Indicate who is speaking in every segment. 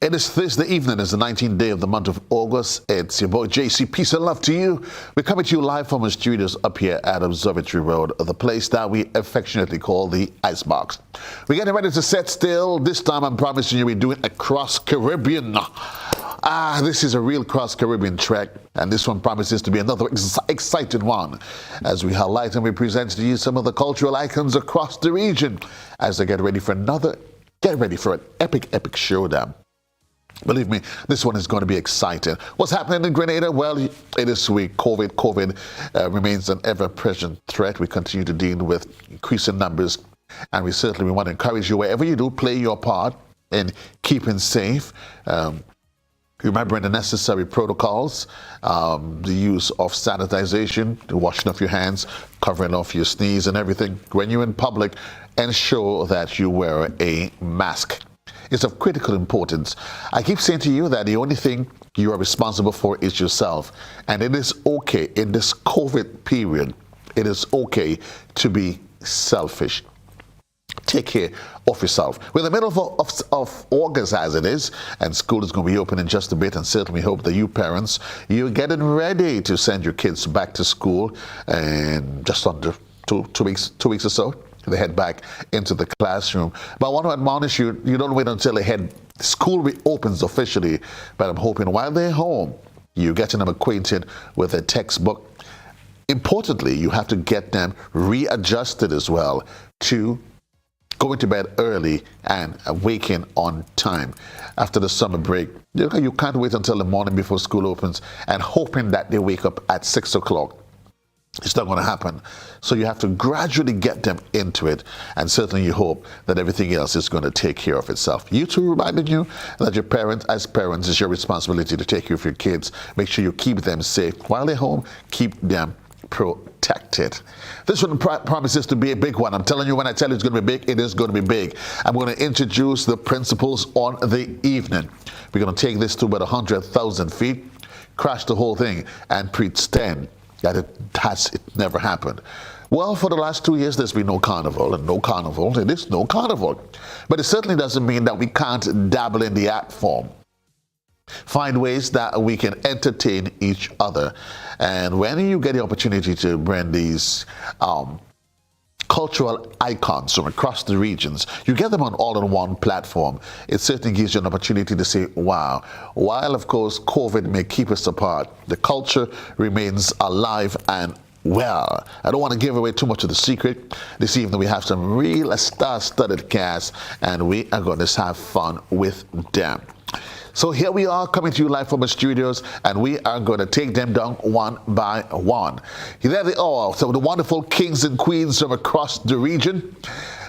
Speaker 1: It is Thursday evening. It's the 19th day of the month of August. It's your boy JC. Peace and love to you. We're coming to you live from our studios up here at Observatory Road, the place that we affectionately call the Icebox. We're getting ready to set still. This time I'm promising you we're doing a cross-Caribbean. This is a real cross-Caribbean trek, and this one promises to be another exciting one as we highlight and we present to you some of the cultural icons across the region as they get ready for an epic showdown. Believe me, this one is going to be exciting. What's happening in Grenada? Well, it is week. COVID remains an ever-present threat. We continue to deal with increasing numbers, and we certainly want to encourage you, wherever you do, play your part in keeping safe. Remembering the necessary protocols, the use of sanitization, the washing of your hands, covering off your sneeze and everything. When you're in public, ensure that you wear a mask. It's of critical importance. I keep saying to you that the only thing you are responsible for is yourself. And it is okay in this COVID period. It is okay to be selfish. Take care of yourself. We're in the middle of August as it is, and school is going to be open in just a bit, and certainly hope that you parents, you're getting ready to send your kids back to school and just under two weeks or so. They head back into the classroom. But I want to admonish you, you don't wait until school reopens officially, but I'm hoping while they're home, you're getting them acquainted with a textbook. Importantly, you have to get them readjusted as well to going to bed early and waking on time. After the summer break, you can't wait until the morning before school opens and hoping that they wake up at 6 o'clock. It's not going to happen. So you have to gradually get them into it, and certainly you hope that everything else is going to take care of itself. You too, reminding you that as parents, it's your responsibility to take care of your kids. Make sure you keep them safe. While they're home, keep them protected. This one promises to be a big one. I'm telling you, when I tell you it's going to be big, it is going to be big. I'm going to introduce the principles on the evening. We're going to take this to about 100,000 feet, crash the whole thing, and pretend that it never happened. Well, for the last 2 years, there's been no carnival, and no carnival. It is no carnival. But it certainly doesn't mean that we can't dabble in the art form. Find ways that we can entertain each other. And when you get the opportunity to bring these cultural icons from across the regions, you get them on all-in-one platform. It certainly gives you an opportunity to say, wow, while of course COVID may keep us apart, the culture remains alive and well. I don't want to give away too much of the secret. This evening we have some real star-studded cast, and we are going to have fun with them. So here we are, coming to you live from the studios, and we are going to take them down one by one. There they are, some of the wonderful kings and queens from across the region.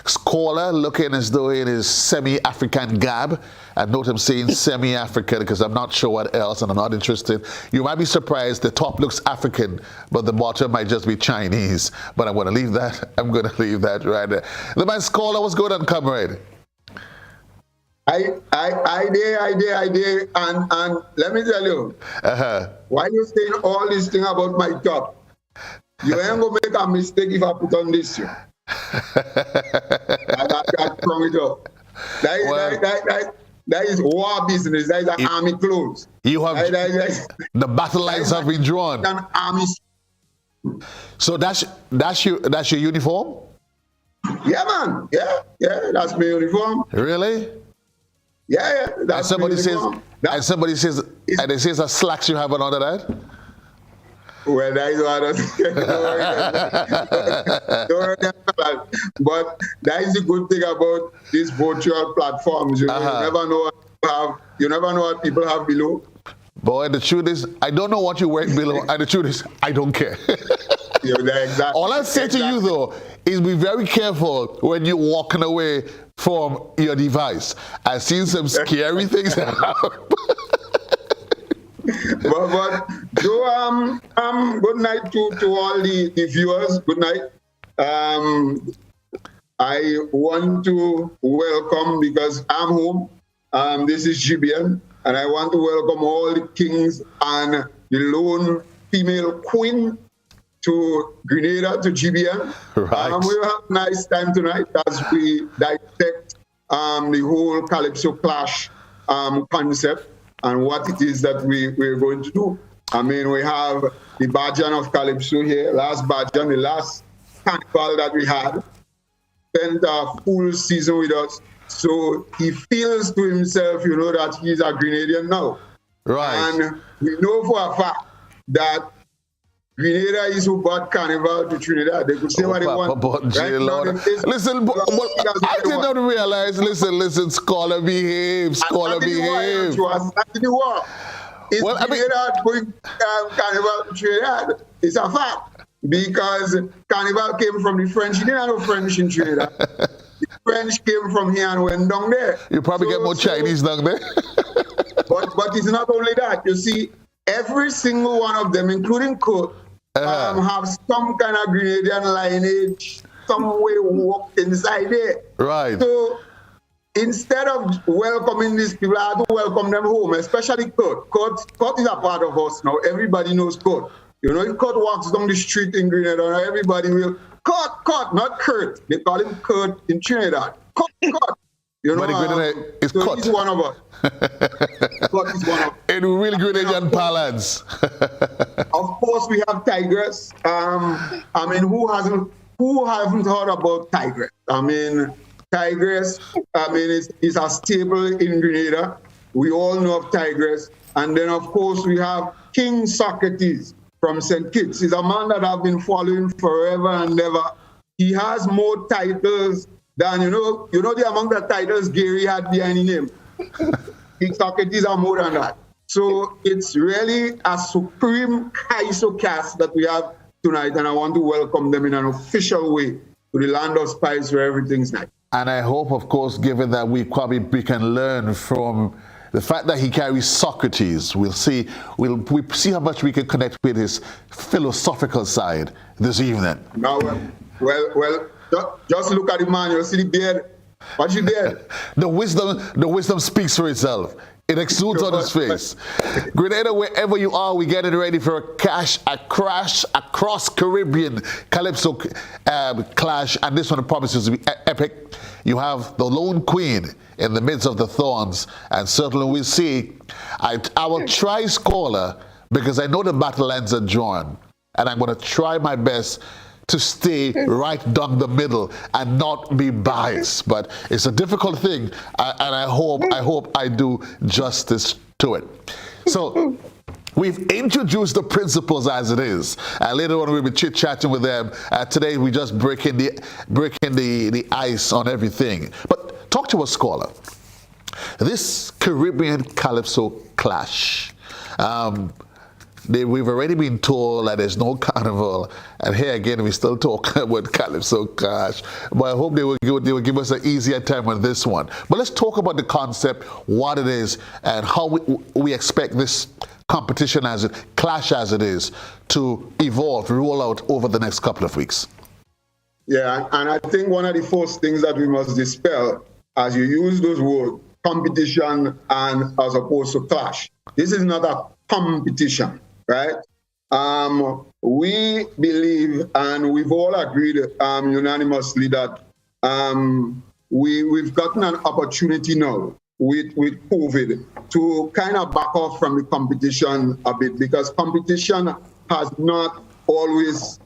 Speaker 1: Scholar looking as though it is semi-African gab. I note him saying semi-African because I'm not sure what else, and I'm not interested. You might be surprised the top looks African, but the bottom might just be Chinese. But I'm going to leave that. I'm going to leave that right there. The man Scholar, what's going on, comrade?
Speaker 2: I did, and let me tell you, why you saying all this thing about my top? You ain't gonna make a mistake if I put on this. I strong it up. That is war business. That is an army clothes.
Speaker 1: You have the battle lines have been drawn.
Speaker 2: An army.
Speaker 1: So that's your uniform?
Speaker 2: Yeah, man. Yeah, that's my uniform.
Speaker 1: Really?
Speaker 2: Yeah, that's
Speaker 1: and somebody says a slacks you have on under that?
Speaker 2: Well, that is what but that is the good thing about these virtual platforms. You never know what people have below.
Speaker 1: Boy, the truth is, I don't know what you're wearing below, and the truth is, I don't care.
Speaker 2: Exactly.
Speaker 1: All I say to you, though, is be very careful when you're walking away from your device. I've seen some scary things happen.
Speaker 2: but Joe, good night to all the viewers. Good night. I want to welcome, because I'm home. This is GBN, and I want to welcome all the kings and the lone female queen to Grenada, to GBN.
Speaker 1: Right.
Speaker 2: We'll have a nice time tonight as we dissect the whole Calypso clash concept and what it is that we're going to do. I mean, we have the Bajan of Calypso here, last Bajan, the last carnival that we had, spent a full season with us. So he feels to himself, that he's a Grenadian now.
Speaker 1: Right.
Speaker 2: And we know for a fact that Grenada is who brought Carnival to Trinidad. They could say what they want.
Speaker 1: Listen, I did not realize. Listen, scholar behave. It's Grenada going Carnival to Trinidad. It's a fact. Because Carnival came from the French. You didn't have no French in Trinidad. The French came from here and went down there. You probably get more Chinese down there.
Speaker 2: but it's not only that. You see, every single one of them, including Cook, have some kind of Grenadian lineage, some way walked inside there.
Speaker 1: Right.
Speaker 2: So instead of welcoming these people, I have to welcome them home, especially Kurt. Kurt is a part of us now. Everybody knows Kurt. If Kurt walks down the street in Grenada, everybody will, Kurt, not Kurt. They call him Kurt in Trinidad. Kurt.
Speaker 1: So
Speaker 2: he's one of us. Kurt is one of us.
Speaker 1: In real Grenadian parlance.
Speaker 2: Of course, we have Tigress. I mean, who haven't heard about Tigress? I mean, Tigress, is a staple in Grenada. We all know of Tigress. And then, of course, we have King Socrates from St. Kitts. He's a man that I've been following forever and ever. He has more titles than, the amount of titles Gary had behind his name. King Socrates are more than that. So it's really a supreme Kaiso cast that we have tonight, and I want to welcome them in an official way to the land of spice where everything's nice.
Speaker 1: And I hope, of course, given that we can learn from the fact that he carries Socrates, we'll see how much we can connect with his philosophical side this evening.
Speaker 2: Now, well, just look at the man. You see the beard. What's your beard?
Speaker 1: The wisdom speaks for itself. It exudes on his face. Grenada, wherever you are, we're getting ready for a crash across Caribbean Calypso clash, and this one promises to be epic. You have the Lone Queen in the midst of the Thorns, and certainly we'll see. I will try Scholar because I know the battle lines are drawn, and I'm going to try my best to stay right down the middle and not be biased. But it's a difficult thing, and I hope I do justice to it. So we've introduced the principles as it is. Later on we'll be chit-chatting with them. Today we just breaking the ice on everything. But talk to us, Scholar. This Caribbean Calypso clash. We've already been told that there's no carnival, and here again we still talk about Calypso clash. But I hope they will give us an easier time on this one. But let's talk about the concept, what it is, and how we expect this competition clash as it is, to evolve, roll out over the next couple of weeks.
Speaker 2: Yeah, and I think one of the first things that we must dispel, as you use those words, competition and as opposed to clash. This is not a competition. Right? We believe, and we've all agreed unanimously that we've gotten an opportunity now with COVID to kind of back off from the competition a bit, because competition has not always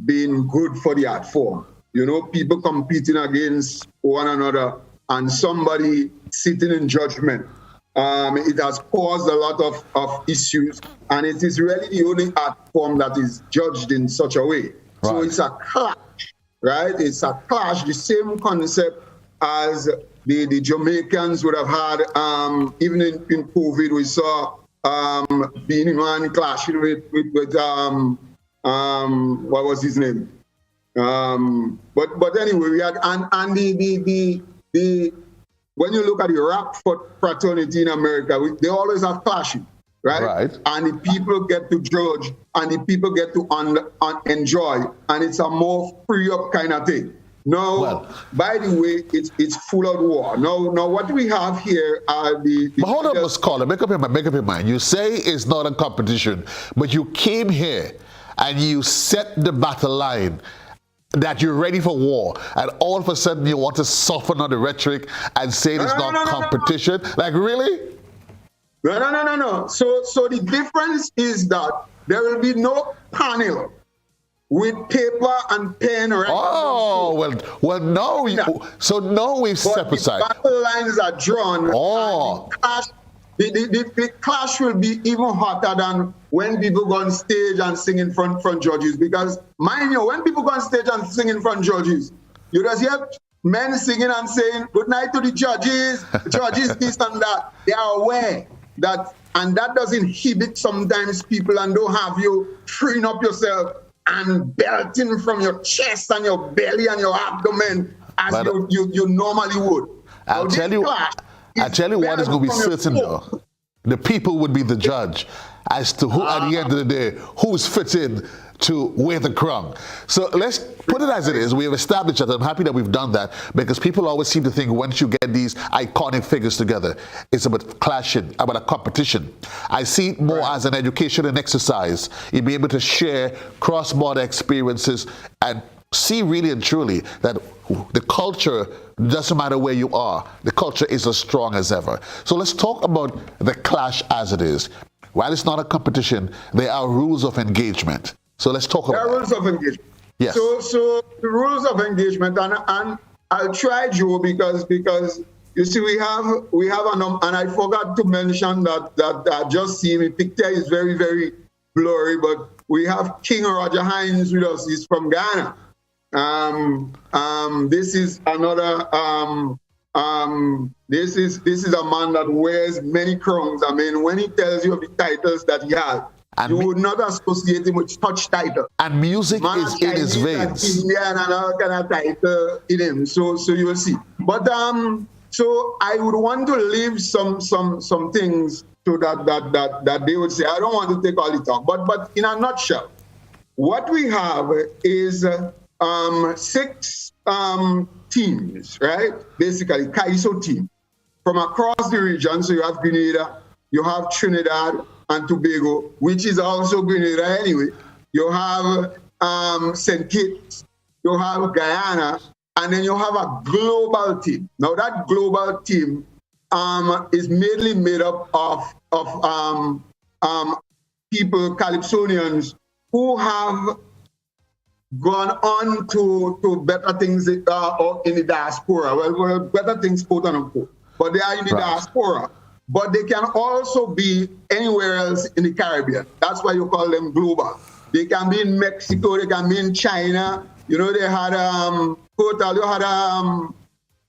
Speaker 2: been good for the art form. People competing against one another and somebody sitting in judgment. It has caused a lot of issues, and it is really the only art form that is judged in such a way. Right. So it's a clash, right? It's a clash, the same concept as the Jamaicans would have had. Even in COVID, we saw Beanie Man clashing with what was his name? But anyway, we had and the when you look at the rap fraternity in America, they always have clashing, right? And the people get to judge, and the people get to enjoy, and it's a more free up kind of thing. Now, by the way, it's full of war. Now, what we have here are the
Speaker 1: but hold on, Ms. Caller, make up your mind. You say it's not a competition, but you came here and you set the battle line. that you're ready for war, and all of a sudden you want to soften on the rhetoric and say it's not competition? Like, really?
Speaker 2: No. So the difference is that there will be no panel with paper and pen.
Speaker 1: Oh, well, no. So no, we've stepped aside.
Speaker 2: The battle lines are drawn.
Speaker 1: Oh.
Speaker 2: The clash will be even hotter than when people go on stage and sing in front judges. Because, mind you, when people go on stage and sing in front judges, you just hear men singing and saying, good night to the judges, this and that. They are aware that, and that does inhibit sometimes people and don't have you freeing up yourself and belting from your chest and your belly and your abdomen as you normally would.
Speaker 1: I'll tell you what is going to be certain, though. The people would be the judge as to who, at the end of the day, who's fit in to wear the crown. So let's put it as it is. We have established that. I'm happy that we've done that, because people always seem to think once you get these iconic figures together, it's about clashing, about a competition. I see it more as an education and exercise. You'll be able to share cross-border experiences and see really and truly that the culture doesn't matter where you are. The culture is as strong as ever. So let's talk about the clash as it is. While it's not a competition, there are rules of engagement. So let's talk about
Speaker 2: rules of engagement.
Speaker 1: Yes.
Speaker 2: So the rules of engagement, and I'll try, Joe, because you see we have and I forgot to mention that I just see my picture is very, very blurry, but we have King Roger Hines with us. He's from Ghana. This is another this is a man that wears many crowns. I mean, when he tells you of the titles that he has, you would not associate him with such title.
Speaker 1: And music is in his veins.
Speaker 2: And another kind of title in him. So you will see. But so I would want to leave some things to that they would say. I don't want to take all the talk, but in a nutshell, what we have is 6 teams, right? Basically, CAISO team from across the region. So you have Grenada, you have Trinidad and Tobago, which is also Grenada anyway. You have St. Kitts, you have Guyana, and then you have a global team. Now that global team is mainly made up of people, Calypsonians, who have gone on to better things in the diaspora. Well, better things, quote unquote. But they are in the diaspora. But they can also be anywhere else in the Caribbean. That's why you call them global. They can be in Mexico, they can be in China. You know, they had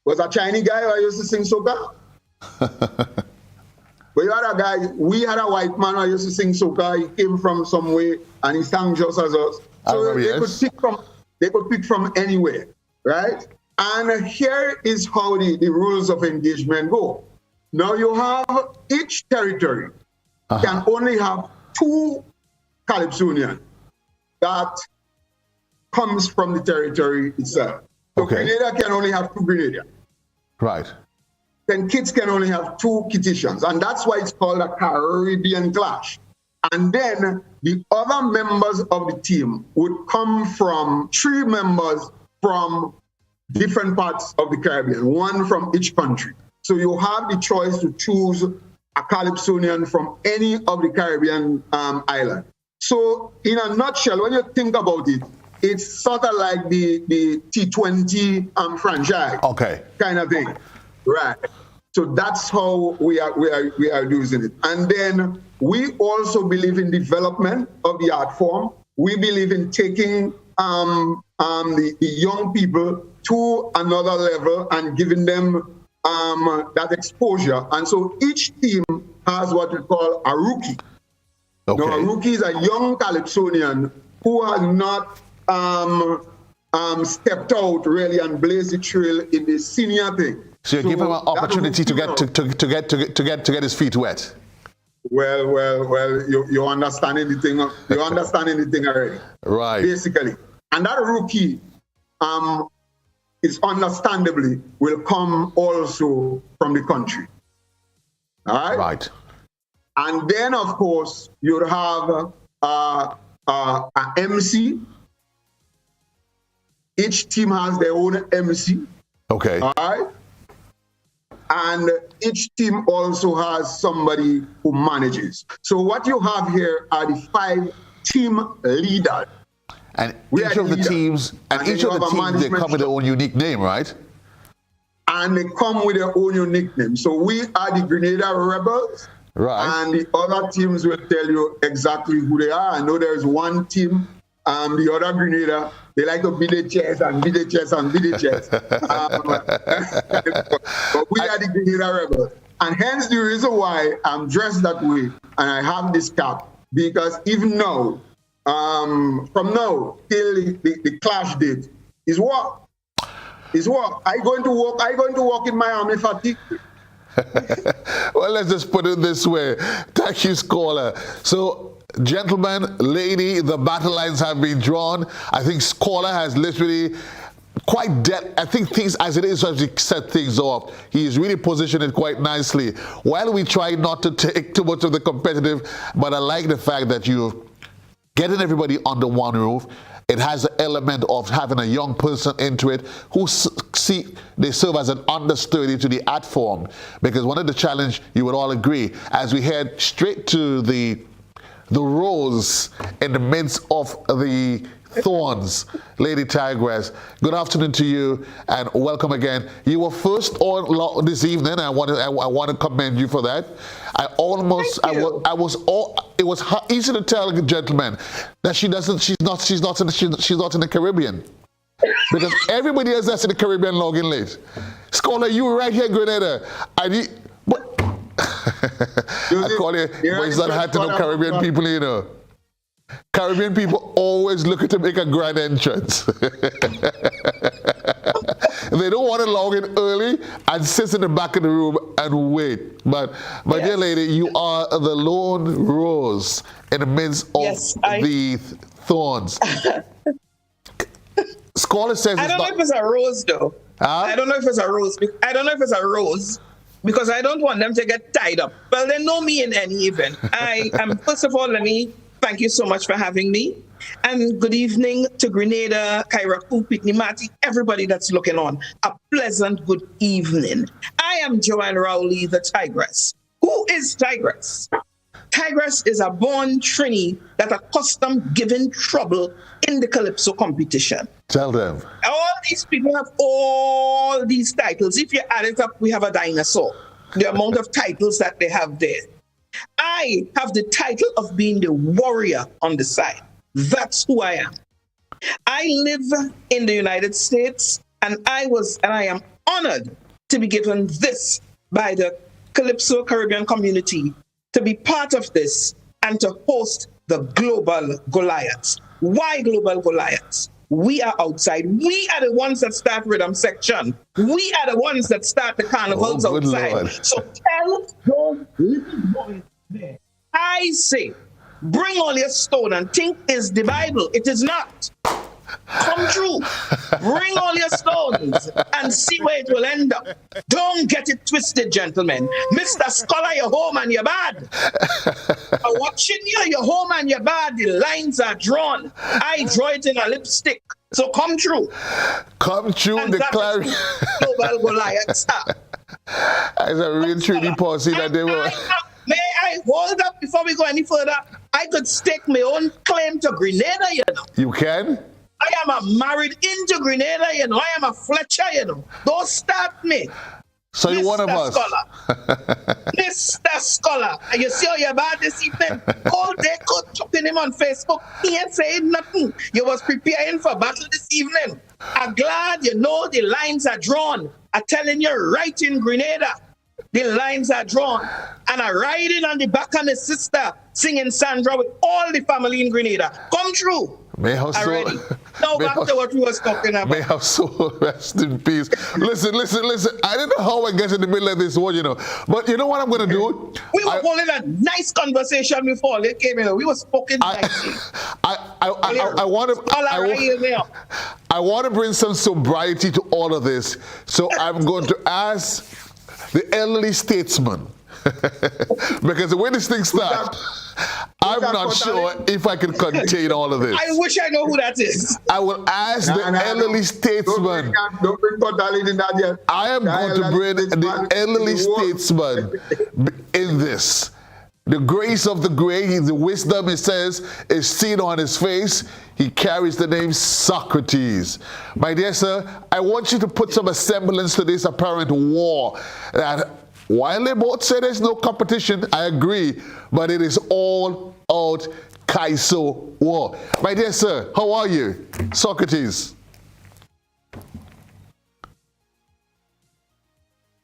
Speaker 2: was a Chinese guy who used to sing soca. But you had a guy, we had a white man who used to sing soca. He came from somewhere and he sang just as us. So they could pick from anywhere, right? And here is how the rules of engagement go. Now you have each territory can only have 2 Calypsonians that comes from the territory itself. So Grenada can only have 2 Grenadians.
Speaker 1: Right.
Speaker 2: Then Kitts can only have 2 Kittitians. And that's why it's called a Caribbean clash. And then the other members of the team would come from 3 members from different parts of the Caribbean, 1 from each country. So you have the choice to choose a Calypsonian from any of the Caribbean islands. So in a nutshell, when you think about it, it's sort of like the T20 franchise kind of thing, right? So that's how we are using it. And then we also believe in development of the art form. We believe in taking the young people to another level and giving them that exposure. And so each team has what we call a rookie. Now, a rookie is a young Calypsonian who has not stepped out really and blazed the trail in the senior thing.
Speaker 1: So you give him an opportunity to get his feet wet.
Speaker 2: Well, you're understanding the thing. You're understanding the thing already.
Speaker 1: Right.
Speaker 2: Basically, and that rookie is understandably will come also from the country. All right.
Speaker 1: Right.
Speaker 2: And then, of course, you'll have an MC, Each team has their own MC.
Speaker 1: Okay.
Speaker 2: All right. And each team also has somebody who manages. So what you have here are the 5 team leaders.
Speaker 1: And each of the teams, they come with their own unique name, right?
Speaker 2: And they come with their own unique name. So we are the Grenada Rebels.
Speaker 1: Right.
Speaker 2: And the other teams will tell you exactly who they are. I know there's one team, the other Grenada, they like to beat the chest and beat the chest and beat the chest. But we are the Grenada Rebels. And hence the reason why I'm dressed that way and I have this cap, because even now, from now till the clash date is what? Is what? I going to walk in my army fatigue.
Speaker 1: Well, let's just put it this way. Thank you, Scholar. So, gentlemen, lady, the battle lines have been drawn. I think Scholar has literally quite dead. I think things as it is, as he set things off, he's really positioned it quite nicely. While we try not to take too much of the competitive, but I like the fact that you're getting everybody under one roof. It has the element of having a young person into it who they serve as an understudy to the art form. Because one of the challenge, you would all agree, as we head straight to the rose in the midst of the thorns, Lady Tigress, good afternoon to you and welcome again. You were first on this evening. I want to commend you for that. It was easy to tell, gentlemen, that she's not in the Caribbean. Because everybody else that's in the Caribbean logging late. Scholar, you were right here in Grenada. I call you, but it's not hard to know Caribbean people, you know. Caribbean people always looking to make a grand entrance. They don't want to log in early and sit in the back of the room and wait. But my dear lady, you are the lone rose in the midst of the thorns. Scholar says
Speaker 3: I don't know if it's a rose though. I don't know if it's a rose. I don't know if it's a rose because I don't want them to get tied up. Well, they know me in any event. I am, first of all, let me thank you so much for having me. And good evening to Grenada, Kairaku, Pitney Mati, everybody that's looking on. A pleasant good evening. I am Joanne Rowley, the Tigress. Who is Tigress? Tigress is a born Trini that accustomed giving trouble in the Calypso competition.
Speaker 1: Tell them.
Speaker 3: All these people have all these titles. If you add it up, we have a dinosaur. The amount of titles that they have there. I have the title of being the warrior on the side. That's who I am. I live in the United States, and I am honored to be given this by the Calypso Caribbean community to be part of this and to host the Global Goliaths. Why Global Goliaths? We are outside. We are the ones that start rhythm section. We are the ones that start the carnivals outside. Lord. So tell those little boys there, I say, bring all your stone and think is the Bible. It is not. Come true. Bring all your stones and see where it will end up. Don't get it twisted, gentlemen. Mr. Scholar, you're home and you're bad. I'm watching you, you're home and you're bad. The lines are drawn. I draw it in a lipstick. So come true.
Speaker 1: Come true and declare.
Speaker 3: Global Goliaths.
Speaker 1: As a real treaty policy that they were.
Speaker 3: May I hold up before we go any further? I could stake my own claim to Grenada, you know.
Speaker 1: You can?
Speaker 3: I am a married into Grenada, you know. I am a Fletcher, you know. Don't start me.
Speaker 1: So you're one of us.
Speaker 3: Mr. Scholar. And you see how you're bad this evening? All day could chopping him on Facebook. He ain't saying nothing. You was preparing for battle this evening. I'm glad you know the lines are drawn. I'm telling you right in Grenada. The lines are drawn. And I'm riding on the back of my sister, singing Sandra with all the family in Grenada. Come true.
Speaker 1: May her soul.
Speaker 3: Now back to what we was talking about.
Speaker 1: May her soul rest in peace. Listen. I don't know how I get in the middle of this one, you know. But you know what I'm going to do?
Speaker 3: We were holding a nice conversation before they came in. We were spoken nicely.
Speaker 1: I want to bring some sobriety to all of this. So I'm going to ask the elderly statesman. Because the way this thing starts. I'm not sure if I can contain all of this.
Speaker 3: I wish I know who that is.
Speaker 1: I will ask the elderly statesman.
Speaker 2: Don't bring Kotalin in that yet.
Speaker 1: I am going to bring the elderly statesman in this. The grace of the great, the wisdom, it says, is seen on his face. He carries the name Socrates. My dear sir, I want you to put some semblance to this apparent war. That while they both say there's no competition, I agree, but it is all out Kaiso war. My dear sir, how are you? Socrates.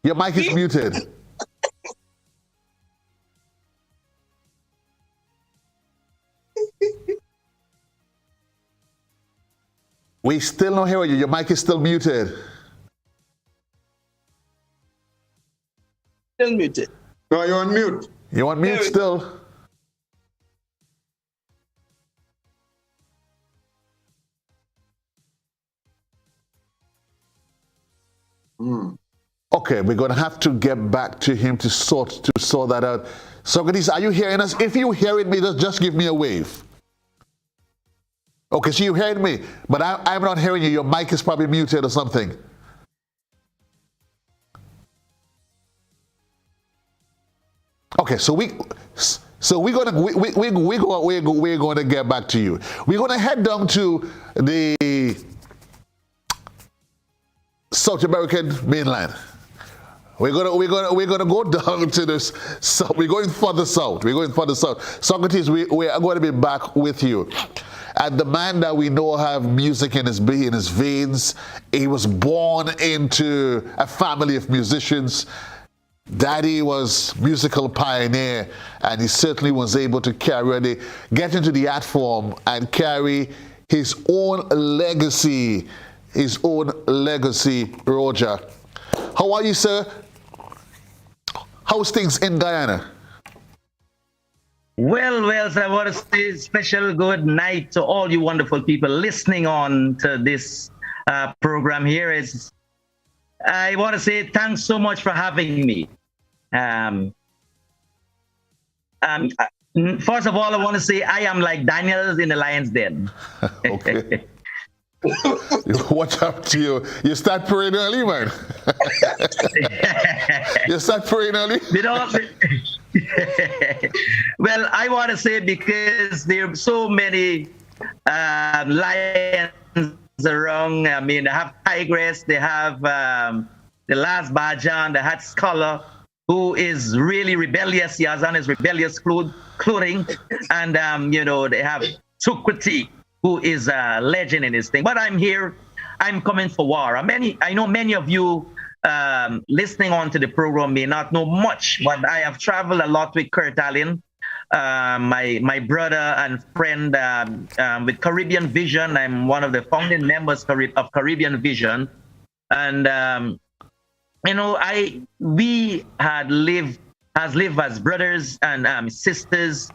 Speaker 1: Your mic is muted. We still don't hear you. Your mic is still muted.
Speaker 3: Still muted.
Speaker 2: No, you're on mute.
Speaker 1: You're on mute still. Okay, we're going to have to get back to him to sort that out. Socrates, are you hearing us? If you're hearing me, just give me a wave. Okay, so you're hearing me, but I'm not hearing you. Your mic is probably muted or something. Okay, so we're gonna get back to you. We're gonna head down to the South American mainland. We're gonna go down to this. So we're going further south. Socrates, we are going to be back with you. And the man that we know have music in his veins. He was born into a family of musicians. Daddy was musical pioneer, and he certainly was able to get into the art form and carry his own legacy. Roger, how are you, sir? How's things in Guyana?
Speaker 4: Well, so I want to say special good night to all you wonderful people listening on to this program here. I want to say thanks so much for having me. First of all, I want to say I am like Daniel in the lion's den.
Speaker 1: Okay. Watch out to you. You start praying early, man. You start praying early?
Speaker 4: Well, I want to say because there are so many lions around. I mean, they have tigress, they have the last Bajan, the hat scholar, who is really rebellious. He has on his rebellious clothing. And, they have Socrates, who is a legend in this thing. But I'm here. I'm coming for war. I know many of you listening on to the program may not know much, but I have traveled a lot with Kurt Allen, my brother and friend with Caribbean Vision. I'm one of the founding members of Caribbean Vision. And, we lived as brothers and sisters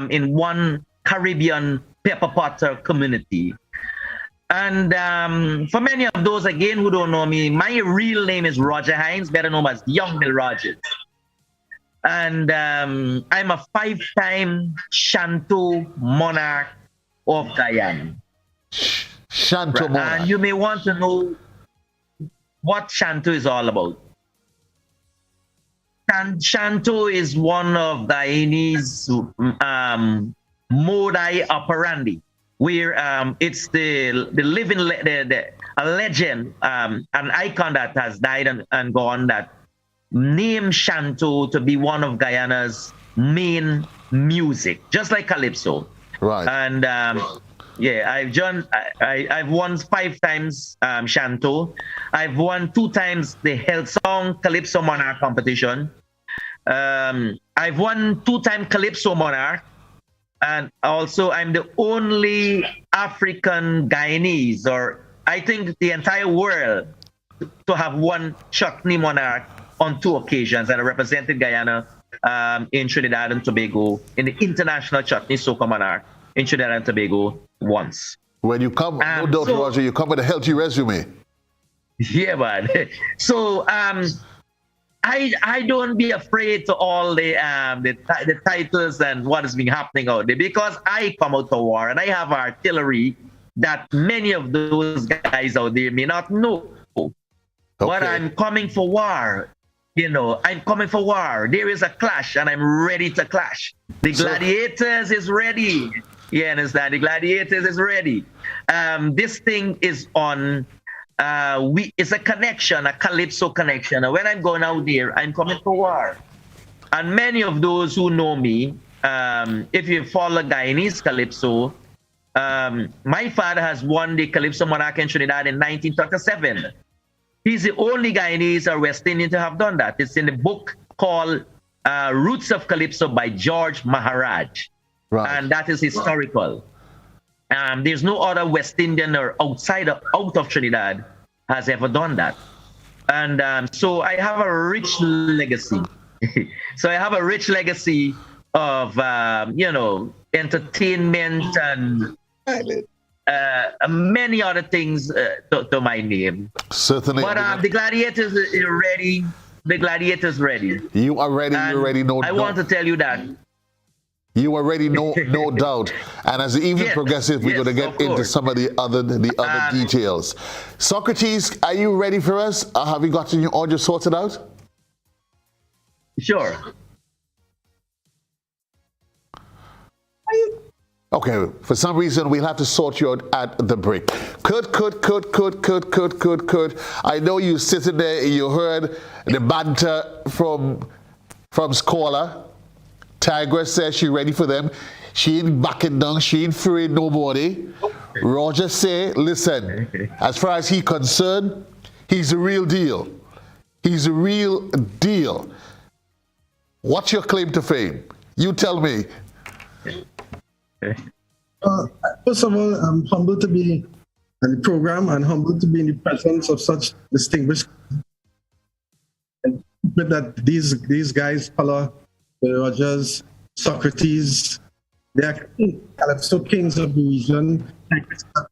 Speaker 4: in one Caribbean pepper potter community. And for many of those, again, who don't know me, my real name is Roger Hines, better known as Young Bill Rogers. And I'm a 5-time Shanto monarch of Guyana.
Speaker 1: Shanto monarch.
Speaker 4: And you may want to know what Shanto is all about. And Shanto is one of Guyanese modi operandi, where it's the living a legend, an icon that has died and gone, that named Shanto to be one of Guyana's main music, just like Calypso.
Speaker 1: Right.
Speaker 4: And I've won 5 times Shanto. I've won 2 times the Hillsong Calypso Monarch competition. I've won 2-time Calypso Monarch. And also, I'm the only African Guyanese, or I think the entire world, to have won Chutney Monarch on 2 occasions. And I represented Guyana in Trinidad and Tobago in the International Chutney Soca Monarch in Trinidad and Tobago once.
Speaker 1: When you come, no doubt, Roger, you come with a healthy resume.
Speaker 4: Yeah, man. So I don't be afraid to all the titles and what is being happening out there, because I come out to war and I have artillery that many of those guys out there may not know. But I'm coming for war. You know, I'm coming for war. There is a clash and I'm ready to clash. The Gladiators is ready. You understand? The Gladiators is ready. This thing is on. It's a connection, a calypso connection. And when I'm going out there, I'm coming for war. And many of those who know me, if you follow Guyanese calypso, my father has won the calypso monarch in Trinidad in 1937. He's the only Guyanese or West Indian to have done that. It's in the book called Roots of Calypso by George Maharaj. Right. And that is historical. There's no other West Indian or outsider out of Trinidad has ever done that. And so I have a rich legacy. So I have a rich legacy of, entertainment and many other things to my name.
Speaker 1: Certainly.
Speaker 4: But the Gladiators are ready. The Gladiators ready.
Speaker 1: You are ready. You're ready. No,
Speaker 4: I want to tell you that.
Speaker 1: You are ready, no doubt. And as the evening progresses, we're going to get into some of the other details. Socrates, are you ready for us? Have you gotten your audio sorted out?
Speaker 4: Sure.
Speaker 1: Okay, for some reason we'll have to sort you out at the break. Could. I know you sitting there and you heard the banter from Scholar. Tigress says she ready for them. She ain't backing down. She ain't afraid nobody. Roger say, listen, as far as he concerned, he's the real deal. He's the real deal. What's your claim to fame? You tell me.
Speaker 5: First of all, I'm humbled to be on the program and humbled to be in the presence of such distinguished and that these guys, Color, Rogers, Socrates, they are calypso kings of the region,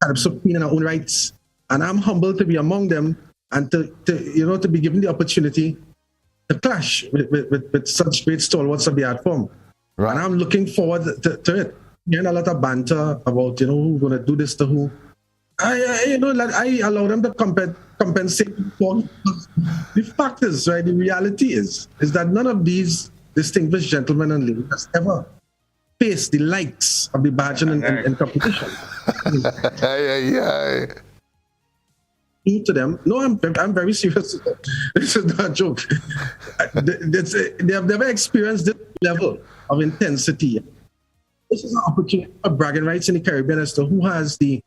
Speaker 5: calypso queen in our own rights, and I'm humbled to be among them and to be given the opportunity to clash with such great stalwarts of the art form. Right. And I'm looking forward to it. Hearing a lot of banter about who's going to do this to who. I allow them to compensate for the fact is, right? The reality is that none of these distinguished gentlemen and ladies has ever faced the likes of the Bajan in competition. To them, no, I'm very serious. This is not a joke. They have never experienced this level of intensity. This is an opportunity for bragging rights in the Caribbean as to who has the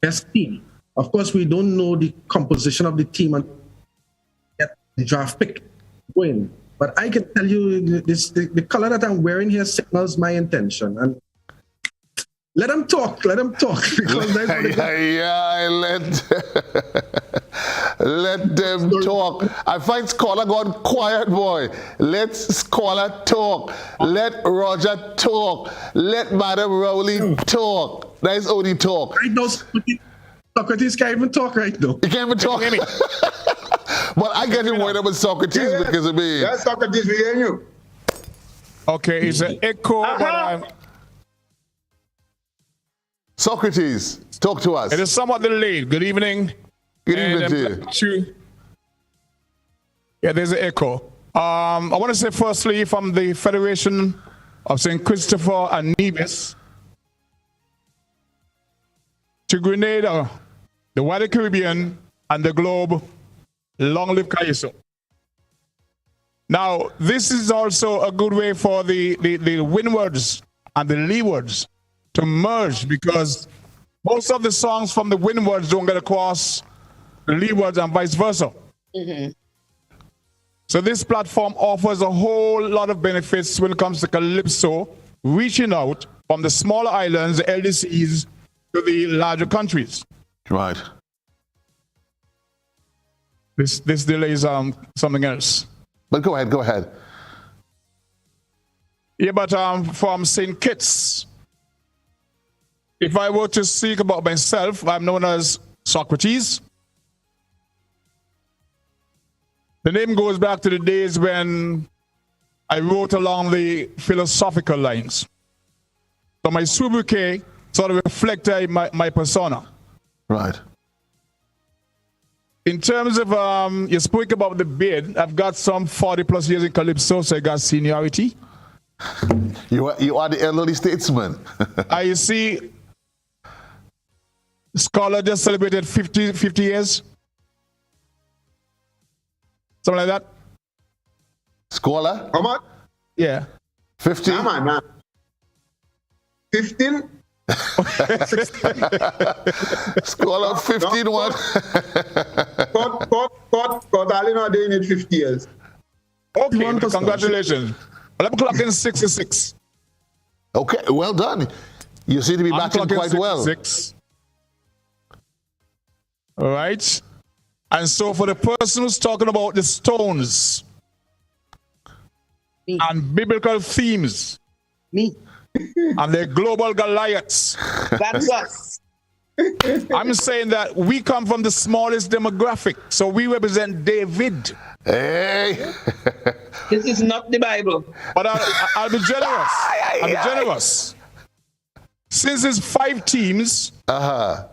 Speaker 5: best team. Of course, we don't know the composition of the team and get the draft pick going. But I can tell you the color that I'm wearing here signals my intention. And let them talk. Because
Speaker 1: let them talk. I find Scholar gone quiet, boy. Let Scholar talk. Let Roger talk. Let Madam Rowley talk. That is only talk.
Speaker 5: Right now, Socrates can't even talk right now.
Speaker 1: He can't even talk. But I get him worried about Socrates because of me.
Speaker 2: Yeah, Socrates, we hear you.
Speaker 6: Okay, it's an echo.
Speaker 1: Socrates, talk to us.
Speaker 6: It is somewhat delayed. Good evening.
Speaker 1: Good evening to you.
Speaker 6: Yeah, there's an echo. I want to say firstly from the Federation of St. Christopher and Nevis to Grenada, the wider Caribbean, and the globe, long live Calypso. Now, this is also a good way for the windwards and the leewards to merge, because most of the songs from the windwards don't get across the leewards and vice versa. Mm-hmm. So this platform offers a whole lot of benefits when it comes to Calypso, reaching out from the smaller islands, the LDCs, to the larger countries.
Speaker 1: Right.
Speaker 6: This delays something else.
Speaker 1: But go ahead.
Speaker 6: Yeah, but from St. Kitts, if I were to speak about myself, I'm known as Socrates. The name goes back to the days when I wrote along the philosophical lines. So my sobriquet sort of reflected my persona.
Speaker 1: Right.
Speaker 6: In terms of, you spoke about the bid, I've got some 40 plus years in Calypso, so I got seniority.
Speaker 1: You are the elderly statesman.
Speaker 6: I see, Scholar just celebrated 50 years. Something like that.
Speaker 2: Scholar? How much?
Speaker 6: Yeah.
Speaker 1: 15?
Speaker 2: Nah, man, nah. 15?
Speaker 1: Scholar 15 one.
Speaker 2: Got all in our day in 50 years.
Speaker 6: Okay, congratulations. I'm clocking 66.
Speaker 1: Okay, well done. You seem to be batting quite well.
Speaker 6: All right. And so for the person who's talking about the stones and biblical themes and the global Goliaths,
Speaker 3: That's us.
Speaker 6: I'm saying that we come from the smallest demographic. So we represent David.
Speaker 1: Hey.
Speaker 3: This is not the Bible.
Speaker 6: But I'll be generous. I'll be generous. Since it's 5 teams, Goliath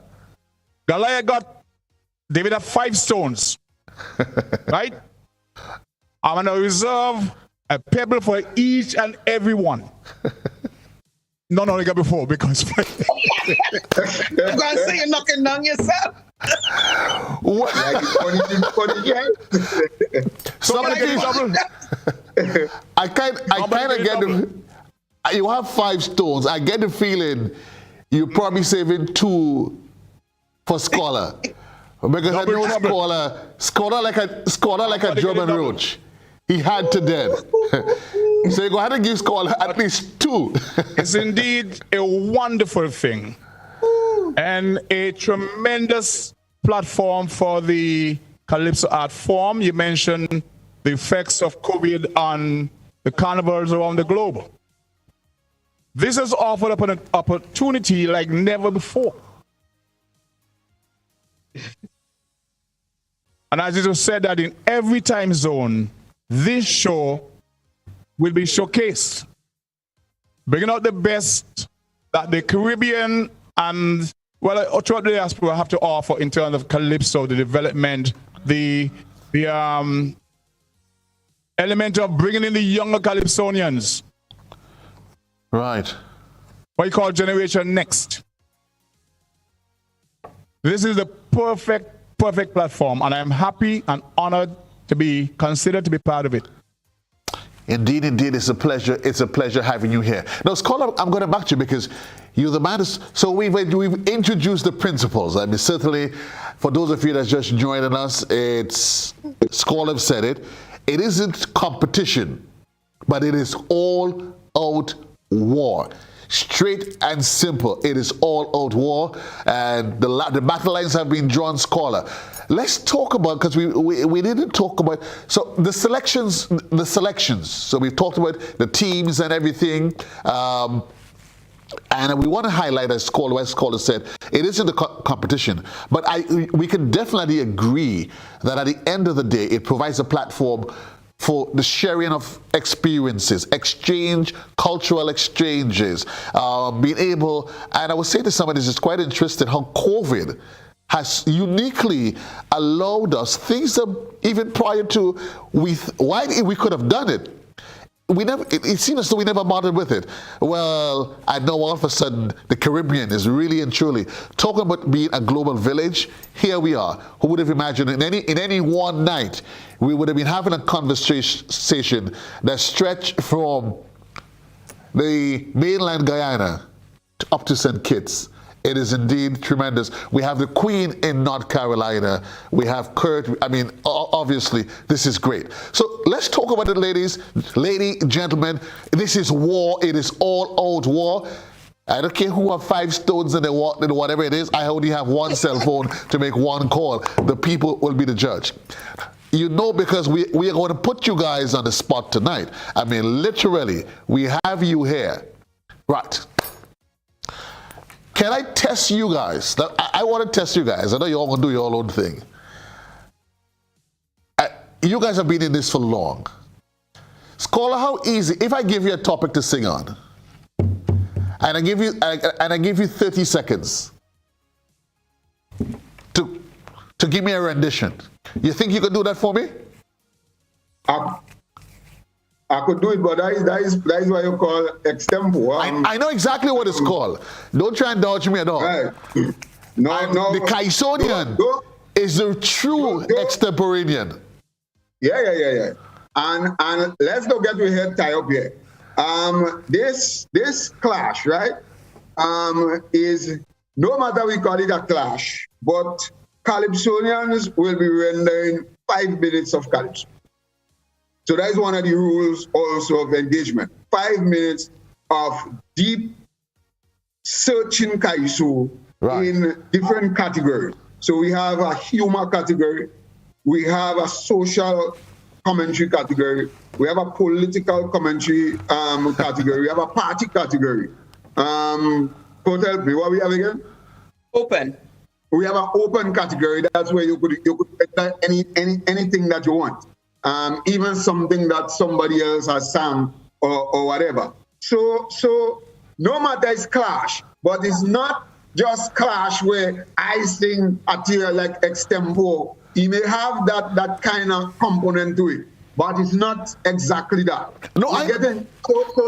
Speaker 6: got David had 5 stones. Right? I'm going to reserve a pebble for each and every one. Not only got before, because
Speaker 3: You're going to say you're knocking down yourself.
Speaker 1: I kind of get the. You have 5 stones. I get the feeling you're probably saving 2 for Scholar. Because I know Scholar like a German roach. He had to dead. So you go ahead and give Scholar at least 2.
Speaker 6: It's indeed a wonderful thing and a tremendous platform for the Calypso art form. You mentioned the effects of COVID on the carnivals around the globe. This has offered up an opportunity like never before. And as it was said that in every time zone, this show will be showcased, bringing out the best that the Caribbean and, well, throughout the diaspora have to offer in terms of Calypso, the development, the element of bringing in the younger Calypsonians.
Speaker 1: Right.
Speaker 6: What you call Generation Next. This is the perfect platform, and I'm happy and honored to be considered to be part of it.
Speaker 1: Indeed, it's a pleasure. It's a pleasure having you here. Now, Scholar, I'm going to back you because you're the man. So we've introduced the principles. I mean, certainly, for those of you that's just joining us, it's Scholar said it. It isn't competition, but it is all out war. Straight and simple. It is all out war, and the battle lines have been drawn. Scholar, let's talk about, because we didn't talk about, so the selections. So we've talked about the teams and everything, and we want to highlight, as Scholar said, it isn't a competition, but we can definitely agree that at the end of the day, it provides a platform for the sharing of experiences, cultural exchanges, being able, and I would say to somebody who's quite interested how COVID has uniquely allowed us things that even prior to, why we could have done it. It seems as though we never bothered with it. Well, I know all of a sudden the Caribbean is really and truly talking about being a global village. Here we are. Who would have imagined in any one night we would have been having a conversation that stretched from the mainland Guyana up to St. Kitts. It is indeed tremendous. We have the Queen in North Carolina. We have Kurt. I mean, obviously, this is great. So let's talk about it, ladies, gentlemen. This is war. It is all out war. I don't care who have 5 stones in their whatever it is. I only have 1 cell phone to make 1 call. The people will be the judge. You know, because we are going to put you guys on the spot tonight. I mean, literally, we have you here. Right. Can I test you guys? I want to test you guys. I know you're all going to do your own thing. you guys have been in this for long. Scholar, how easy, if I give you a topic to sing on, and I give you 30 seconds to give me a rendition, you think you could do that for me?
Speaker 2: I could do it, but that is what you call extempo.
Speaker 1: I know exactly what it's called. Don't try and dodge me at all.
Speaker 2: Right. No.
Speaker 1: The Caisonian is the true extemporanean.
Speaker 2: Yeah. And let's not get your head tied up here. This clash, right, is, no matter we call it a clash, but Calypsonians will be rendering 5 minutes of Calypso. So that is one of the rules also of engagement. 5 minutes of deep searching Kaisu in different categories. So we have a humor category, we have a social commentary category, we have a political commentary category, we have a party category. Tell me what we have again?
Speaker 3: Open.
Speaker 2: We have an open category. That's where you could enter anything that you want. Even something that somebody else has sung or whatever. So no matter it's clash, but it's not just clash where I sing a tier like extempo. He may have that kind of component to it, but it's not exactly that.
Speaker 1: No,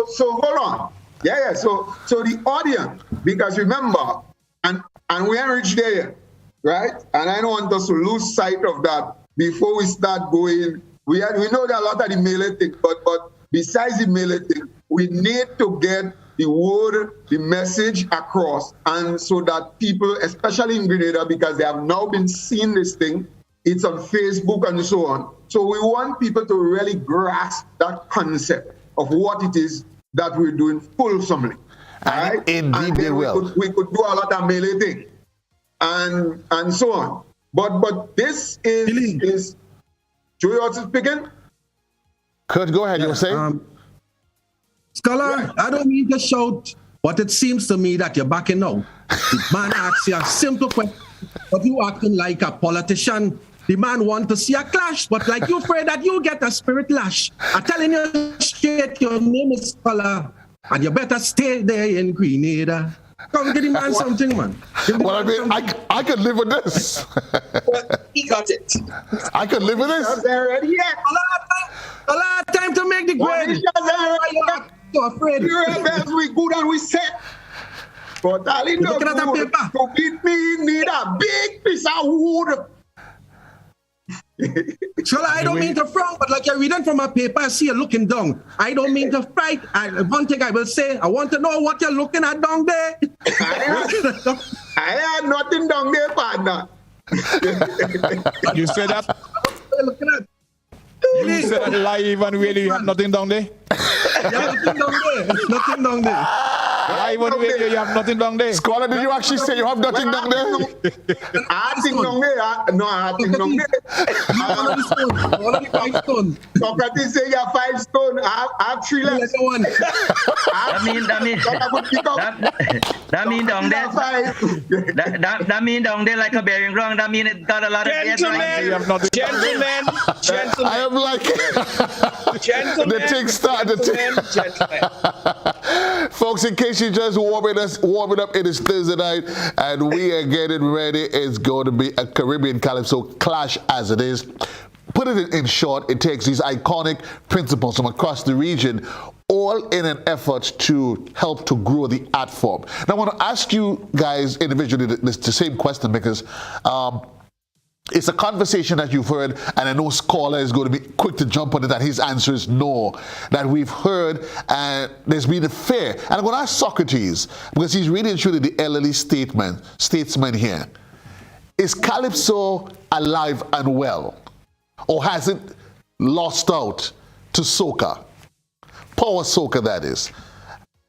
Speaker 2: so hold on. Yeah. So the audience, because remember, and we haven't reached there yet, right? And I don't want us to lose sight of that before we start going. We know that a lot of the melee thing, but besides the melee thing, we need to get the word, the message across, and so that people, especially in Grenada, because they have now been seeing this thing, it's on Facebook and so on. So we want people to really grasp that concept of what it is that we're doing fulsomely. Right?
Speaker 1: Indeed, they will.
Speaker 2: We could do a lot of melee thing, and so on. But this is Joey Hudson speaking.
Speaker 1: Kurt, go ahead. You were saying?
Speaker 5: Scholar, I don't mean to shout, but it seems to me that you're backing out. The man asks you a simple question, but you acting like a politician. The man want to see a clash, but like you afraid that you get a spirit lash. I'm telling you straight, your name is Scholar, and you better stay there in Grenada. Come get the man something, man.
Speaker 1: Well, I mean, I could live with this.
Speaker 3: He got it.
Speaker 1: I could live with this.
Speaker 2: Already yet.
Speaker 5: A lot of time to make the grade. So afraid.
Speaker 2: We good and we set. But I need to beat me need a big piece of wood.
Speaker 5: So I don't mean to frown, but like you're reading from a paper, I see you looking down. I don't mean to fight. One thing I will say, I want to know what you're looking at down there.
Speaker 2: I had nothing down there, partner.
Speaker 6: You said that?
Speaker 5: Looking at.
Speaker 6: You said that live and really you have nothing down there?
Speaker 5: Yeah, nothing down there. Nothing down there.
Speaker 6: Live and really you have nothing down there?
Speaker 1: Scholar, did you actually say you have nothing down there?
Speaker 2: I think down there. No, I think down there.
Speaker 5: All of the 5 stones.
Speaker 2: Socrates say you have 5 stones. I have 3 left.
Speaker 4: That mean down there. That mean down there like a bearing ground. That mean it got a lot of
Speaker 3: Gentlemen.
Speaker 1: I am like the thing started. Folks, in case you just warming up, it is Thursday night, and we are getting ready. It's going to be a Caribbean Calypso clash as it is. Put it in short, it takes these iconic principles from across the region, all in an effort to help to grow the art form. Now, I want to ask you guys individually the same question, because it's a conversation that you've heard, and I know Scholar is going to be quick to jump on it, and his answer is no, that we've heard, and there's been a fear. And I'm going to ask Socrates, because he's really and truly the elderly statesman here. Is Calypso alive and well? Or has it lost out to soca? Power soca, that is.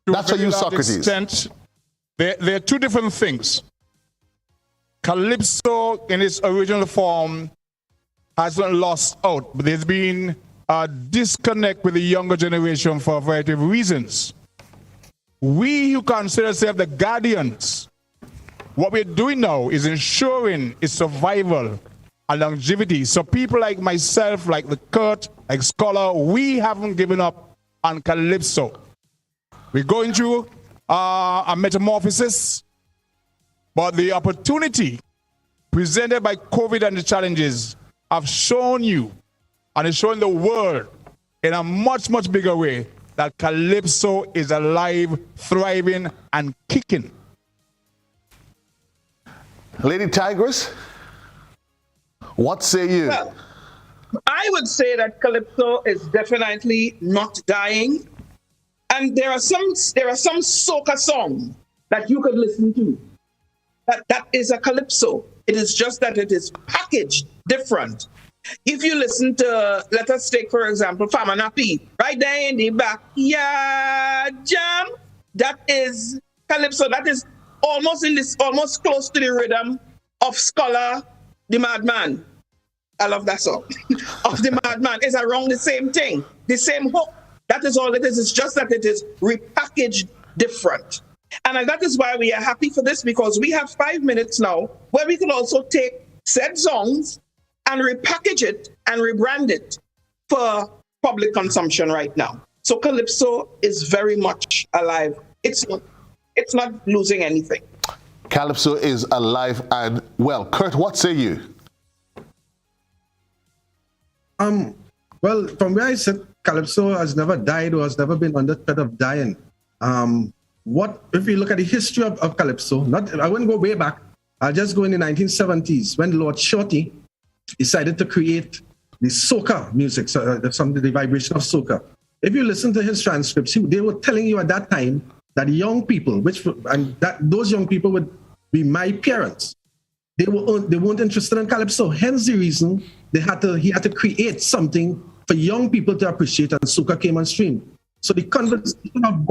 Speaker 1: That's for you, Socrates.
Speaker 6: Extent, there are 2 different things. Calypso in its original form hasn't lost out, but there's been a disconnect with the younger generation for a variety of reasons. We who consider ourselves the guardians, what we're doing now is ensuring its survival and longevity. So people like myself, like the Kurt, like Scholar, we haven't given up on Calypso. We're going through a metamorphosis, but the opportunity presented by COVID and the challenges have shown you, and it's showing the world in a much, much bigger way, that Calypso is alive, thriving, and kicking.
Speaker 1: Lady Tigress, what say you?
Speaker 3: Well, I would say that Calypso is definitely not dying. And there are some soca songs that you could listen to. That is a Calypso. It is just that it is packaged different. If you listen to, let us take, for example, Famanapi, right there in the back, yeah, jam, that is Calypso. That is almost close to the rhythm of Scholar, the Madman. I love that song. Of the Madman. It's around the same thing, the same hook. That is all it is. It's just that it is repackaged different. And that is why we are happy for this, because we have 5 minutes now where we can also take said songs and repackage it and rebrand it for public consumption right now. So Calypso is very much alive. It's not losing anything.
Speaker 1: Calypso is alive and well. Kurt, what say you?
Speaker 5: Well, from where I sit, Calypso has never died or has never been under threat of dying. What if you look at the history of Calypso? I wouldn't go way back. I'll just go in the 1970s when Lord Shorty decided to create the soca music, so the vibration of soca. If you listen to his transcripts, they were telling you at that time that young people, those young people would be my parents, they weren't interested in Calypso. Hence the reason he had to create something for young people to appreciate, and soca came on stream. So the conversation of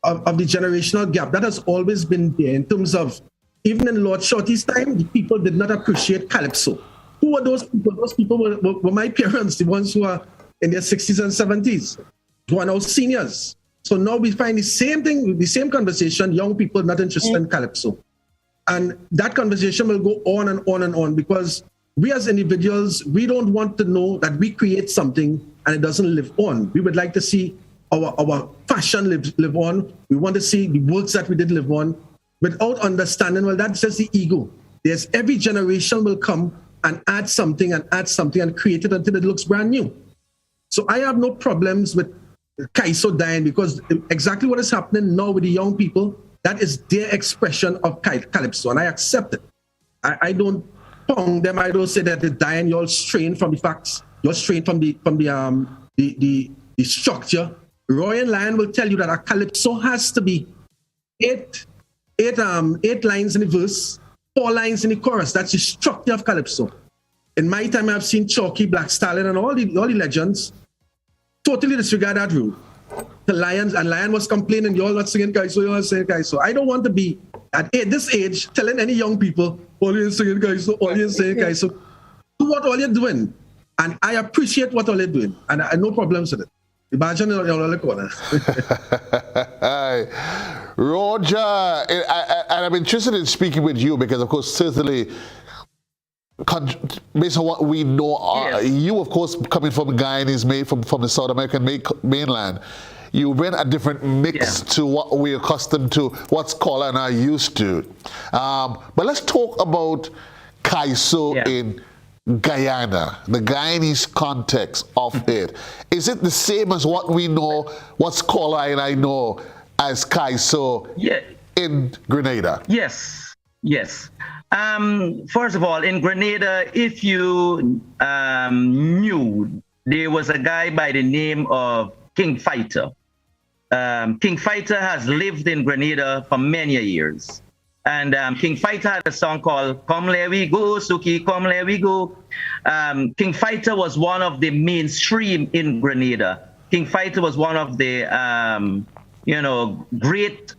Speaker 5: of the generational gap, that has always been there in terms of, even in Lord Shorty's time, the people did not appreciate Calypso. Who were those people? Those people were my parents, the ones who are in their 60s and 70s, who are now seniors. So now we find the same thing, the same conversation, young people not interested in Calypso. And that conversation will go on and on and on, because we as individuals, we don't want to know that we create something and it doesn't live on. We would like to see our fashion live on. We want to see the works that we did live on, without understanding, well, that's just the ego. Every generation will come and add something and create it until it looks brand new. So I have no problems with Kaiso dying, because exactly what is happening now with the young people, that is their expression of Calypso, and I accept it. I don't pound them. I don't say that they're dying. You're strained from the facts. You're strained from the structure. Roy and Lion will tell you that a Calypso has to be eight lines in the verse, 4 lines in the chorus. That's the structure of Calypso. In my time, I've seen Chalky, Black Stallion, and all the legends totally disregard that rule. The Lions, and Lion was complaining, you're not singing Kaiso, you're not singing Kaiso. I don't want to be at this age telling any young people, all you're singing Kaiso, all you're saying Kaiso. Do what all you're doing. And I appreciate what all you're doing. And I have no problems with it. Imagine you're on the corner.
Speaker 1: Roger, and I'm interested in speaking with you because, of course, certainly, based on what we know, you, of course, coming from Guyanese, from the South American mainland, you bring a different mix to what we're accustomed to, what Scholar and I used to. But let's talk about Kaiso in Guyana, the Guyanese context of it. Is it the same as what we know, what Scholar and I know as Kaiso in Grenada?
Speaker 4: Yes. First of all, in Grenada, if you knew, there was a guy by the name of King Fighter. King Fighter has lived in Grenada for many years. And King Fighter had a song called Come Let We Go, Suki, Come Let We Go. King Fighter was one of the mainstream in Grenada. King Fighter was one of the, great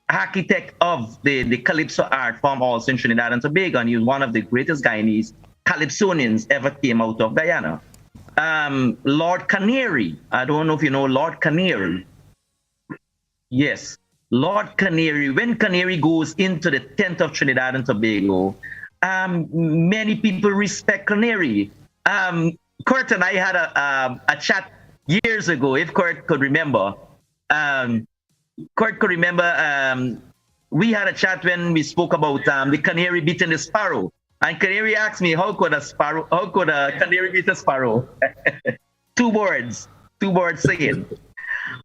Speaker 4: architect of the Calypso art form also in Trinidad and Tobago. And he was one of the greatest Guyanese Calypsonians ever came out of Guyana. Lord Canary, I don't know if you know Lord Canary. Yes. Lord Canary, when Canary goes into the tent of Trinidad and Tobago many people respect Canary. Kurt and I had a chat years ago, if Kurt could remember. Kurt could remember we had a chat when we spoke about the canary beating the sparrow. And Canary asked me, how could a canary beat a sparrow? two words singing.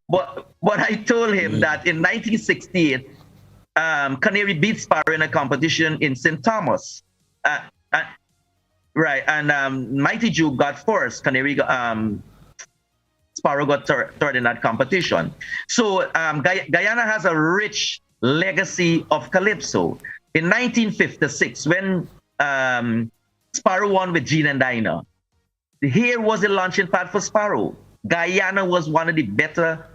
Speaker 4: But I told him that in 1968, Canary beat Sparrow in a competition in St. Thomas. Right, and Mighty Jew got first. Canary Sparrow got third in that competition. So Guyana has a rich legacy of calypso. In 1956, when Sparrow won with Gene and Dinah, here was the launching pad for Sparrow. Guyana was one of the better,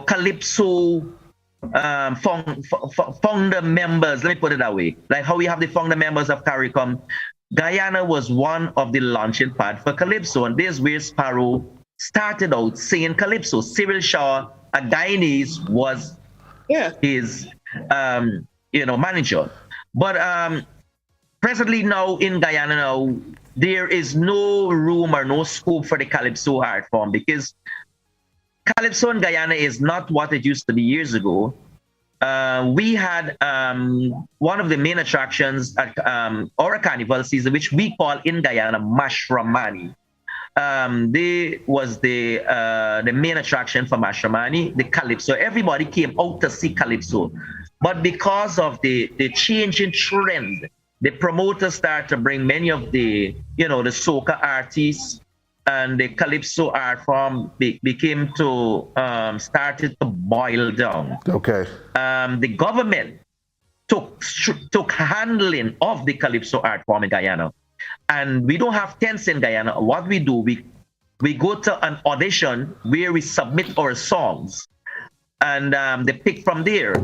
Speaker 4: calypso founder members. Let me put it that way. Like how we have the founder members of CARICOM, Guyana was one of the launching pad for calypso, and this is where Sparrow started out singing calypso. Cyril Shaw, a Guyanese, was his manager. But presently now in Guyana there is no room or no scope for the calypso art form, because calypso in Guyana is not what it used to be years ago. We had one of the main attractions at our carnival season, which we call in Guyana Mashramani. They was the main attraction for Mashramani, the calypso. Everybody came out to see calypso. But because of the change in trend, the promoters started to bring many of the soca artists, and the calypso art form started to boil down.
Speaker 1: Okay.
Speaker 4: The government took handling of the calypso art form in Guyana, and we don't have tents in Guyana. What we do, we go to an audition where we submit our songs, and they pick from there.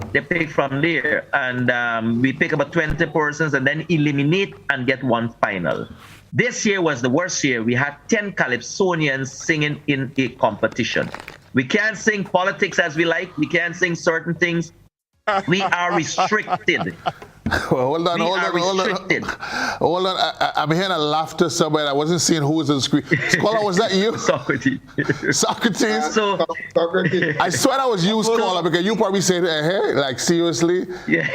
Speaker 4: And we pick about 20 persons and then eliminate and get one final. This year was the worst year. We had 10 Calypsonians singing in a competition. We can't sing politics as we like. We can't sing certain things. We are restricted.
Speaker 1: Well, hold on. I'm hearing a laughter somewhere. I wasn't seeing who was on the screen. Scholar, was that you?
Speaker 4: Socrates.
Speaker 1: Socrates?
Speaker 2: Socrates.
Speaker 1: I swear that was you, Scholar, because you probably said, hey, like, seriously?
Speaker 4: Yeah.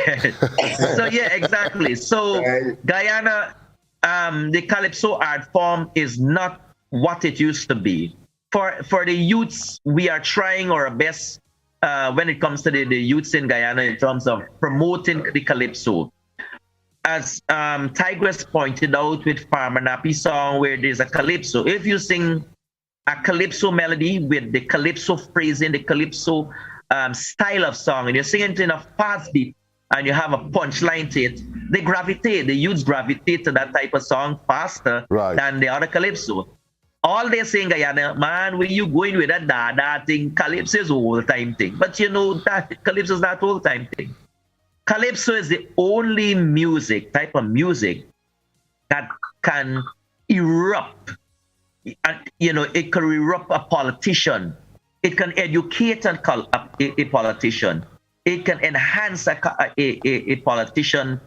Speaker 4: So, yeah, exactly. So, Guyana, the calypso art form is not what it used to be. For the youths, we are trying our best when it comes to the youths in Guyana in terms of promoting the calypso. As Tigress pointed out with Farmer Nappy song, where there's a calypso, if you sing a calypso melody with the calypso phrasing, the calypso style of song, and you're singing it in a fast beat, and you have a punchline to it, the youths gravitate to that type of song faster than the other calypso. All they say in Guyana, man, where you going with that thing? Calypso is all-time thing. But that calypso is not all-time thing. Calypso is the only type of music that can erupt. It can erupt a politician. It can educate a politician. It can enhance a politician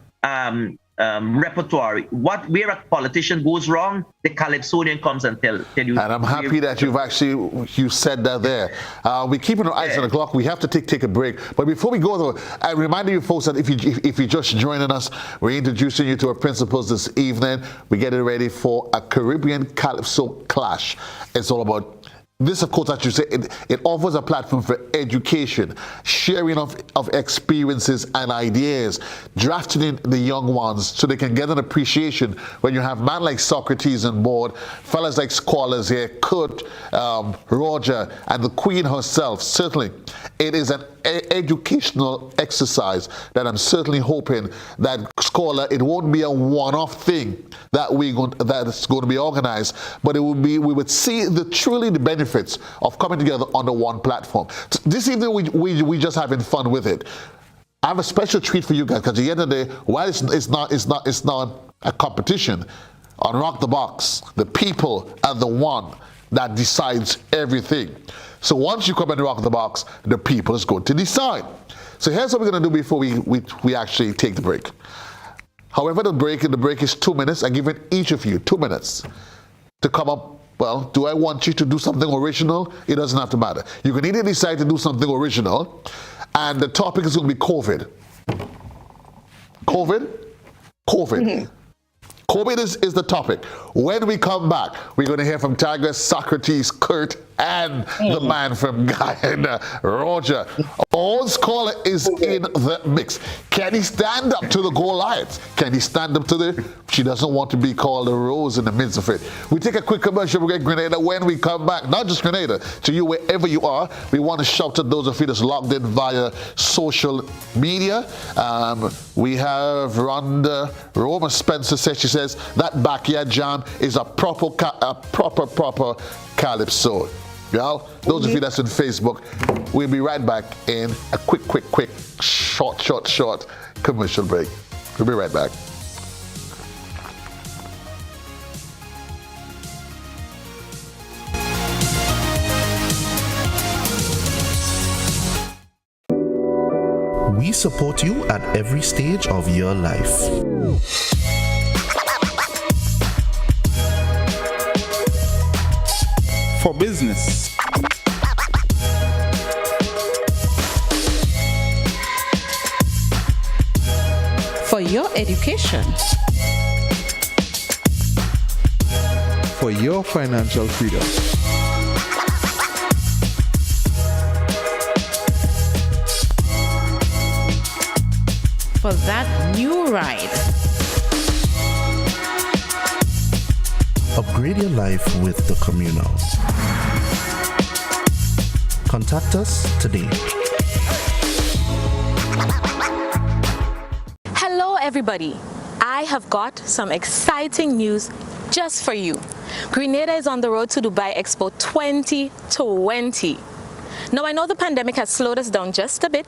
Speaker 4: repertoire. Where a politician goes wrong, the Calypsonian comes and tell you.
Speaker 1: And I'm happy that you said that there. We're keeping our eyes on the clock. We have to take a break. But before we go, though, I remind you folks that if you're just joining us, we're introducing you to our principals this evening. We're getting ready for a Caribbean Calypso Clash. It's all about this, of course, as you say, it offers a platform for education, sharing of experiences and ideas, drafting in the young ones so they can get an appreciation. When you have man like Socrates on board, fellas like scholars here, Kurt, Roger, and the Queen herself, certainly it is an educational exercise that I'm certainly hoping that, Scholar, it won't be a one-off thing that that's going to be organized, but it would be, we would see truly the benefits of coming together under one platform. This evening we just having fun with it. I have a special treat for you guys, because at the end of the day, while it's not a competition, on Rock the Box, the people are the one that decides everything. So once you come and Rock the Box, the people is going to decide. So here's what we're going to do before we actually take the break. However, the break is 2 minutes. I'm giving each of you 2 minutes to come up. Well, do I want you to do something original? It doesn't have to matter. You can either decide to do something original, and the topic is going to be COVID. COVID? COVID is the topic. When we come back, we're going to hear from Tigress, Socrates, Kurt, and the man from Guyana, Roger. Old caller is in the mix. Can he stand up to the Goliaths? Can he stand up to the... She doesn't want to be called a rose in the midst of it. We take a quick commercial break, Grenada. When we come back, not just Grenada, to you wherever you are, we want to shout at those of you that's logged in via social media. We have Rhonda Roma Spencer says, she says, that backyard jam is a proper calypso. Y'all, those of you that's on Facebook, we'll be right back in a quick, short commercial break. We'll be right back.
Speaker 7: We support you at every stage of your life.
Speaker 8: For business,
Speaker 9: for your education,
Speaker 8: for your financial freedom,
Speaker 9: for that new ride.
Speaker 7: Upgrade your life with the Communal. Contact us today.
Speaker 10: Hello everybody, I have got some exciting news just for you. Grenada is on the road to Dubai Expo 2020. Now I know the pandemic has slowed us down just a bit,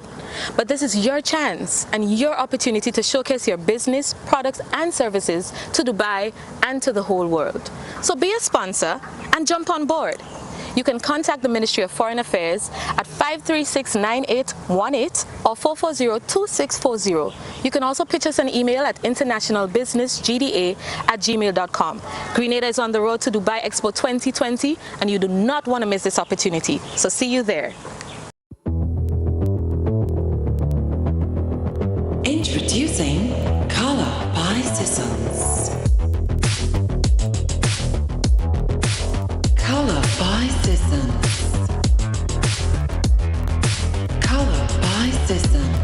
Speaker 10: but this is your chance and your opportunity to showcase your business, products and services to Dubai and to the whole world. So be a sponsor and jump on board. You can contact the Ministry of Foreign Affairs at 536-9818 or 440-2640. You can also pitch us an email at internationalbusinessgda@gmail.com. Grenada is on the road to Dubai Expo 2020 and you do not want to miss this opportunity. So see you there.
Speaker 11: Introducing Color by Sissons. Color by Sissons. Color by Sissons.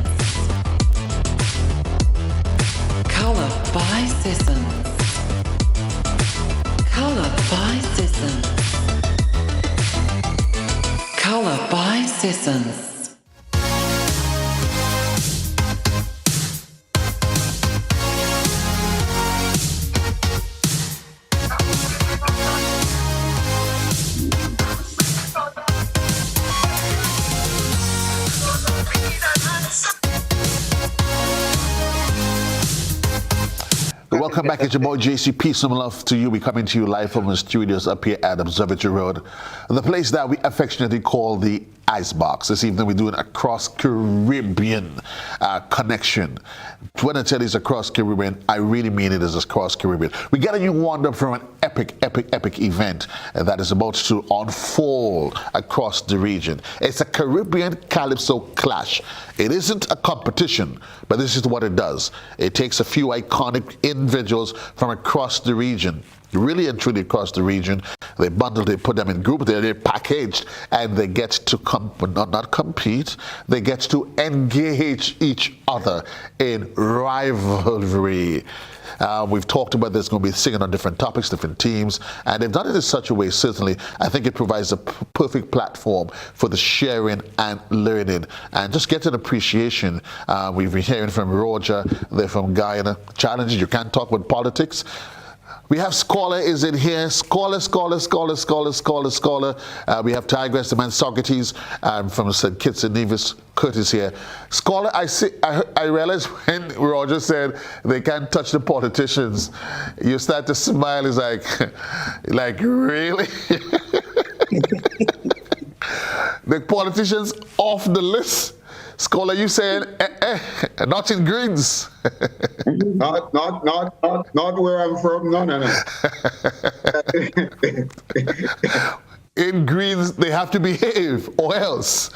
Speaker 11: Color by Sissons. Color by Sissons. Color by Sissons.
Speaker 1: Welcome back. It's your boy JC. Peace and love to you. We're coming to you live from the studios up here at Observatory Road, the place that we affectionately call the Icebox. This evening we're doing a cross-Caribbean connection. When I tell you it's across Caribbean, I really mean it is across Caribbean. We got a new wonder from an epic event that is about to unfold across the region. It's a Caribbean Calypso Clash. It isn't a competition, but this is what it does. It takes a few iconic individuals from across the region, really and truly across the region. They bundle, they put them in groups, they're packaged, and they get to not compete, they get to engage each other in rivalry. We've talked about this, going to be singing on different topics, different themes, and they've done it in such a way, certainly, I think it provides a perfect platform for the sharing and learning and just get an appreciation. We've been hearing from Roger, they're from Guyana. Challenges, you can't talk about politics. We have Scholar is in here. Scholar. We have Tigress, the man Socrates from St. Kitts and Nevis. Curtis here. Scholar, I realized when Roger said they can't touch the politicians, you start to smile. It's like really? The politicians off the list. Scholar, you saying not in Greens?
Speaker 2: Not where I'm from. No.
Speaker 1: In Greens, they have to behave, or else.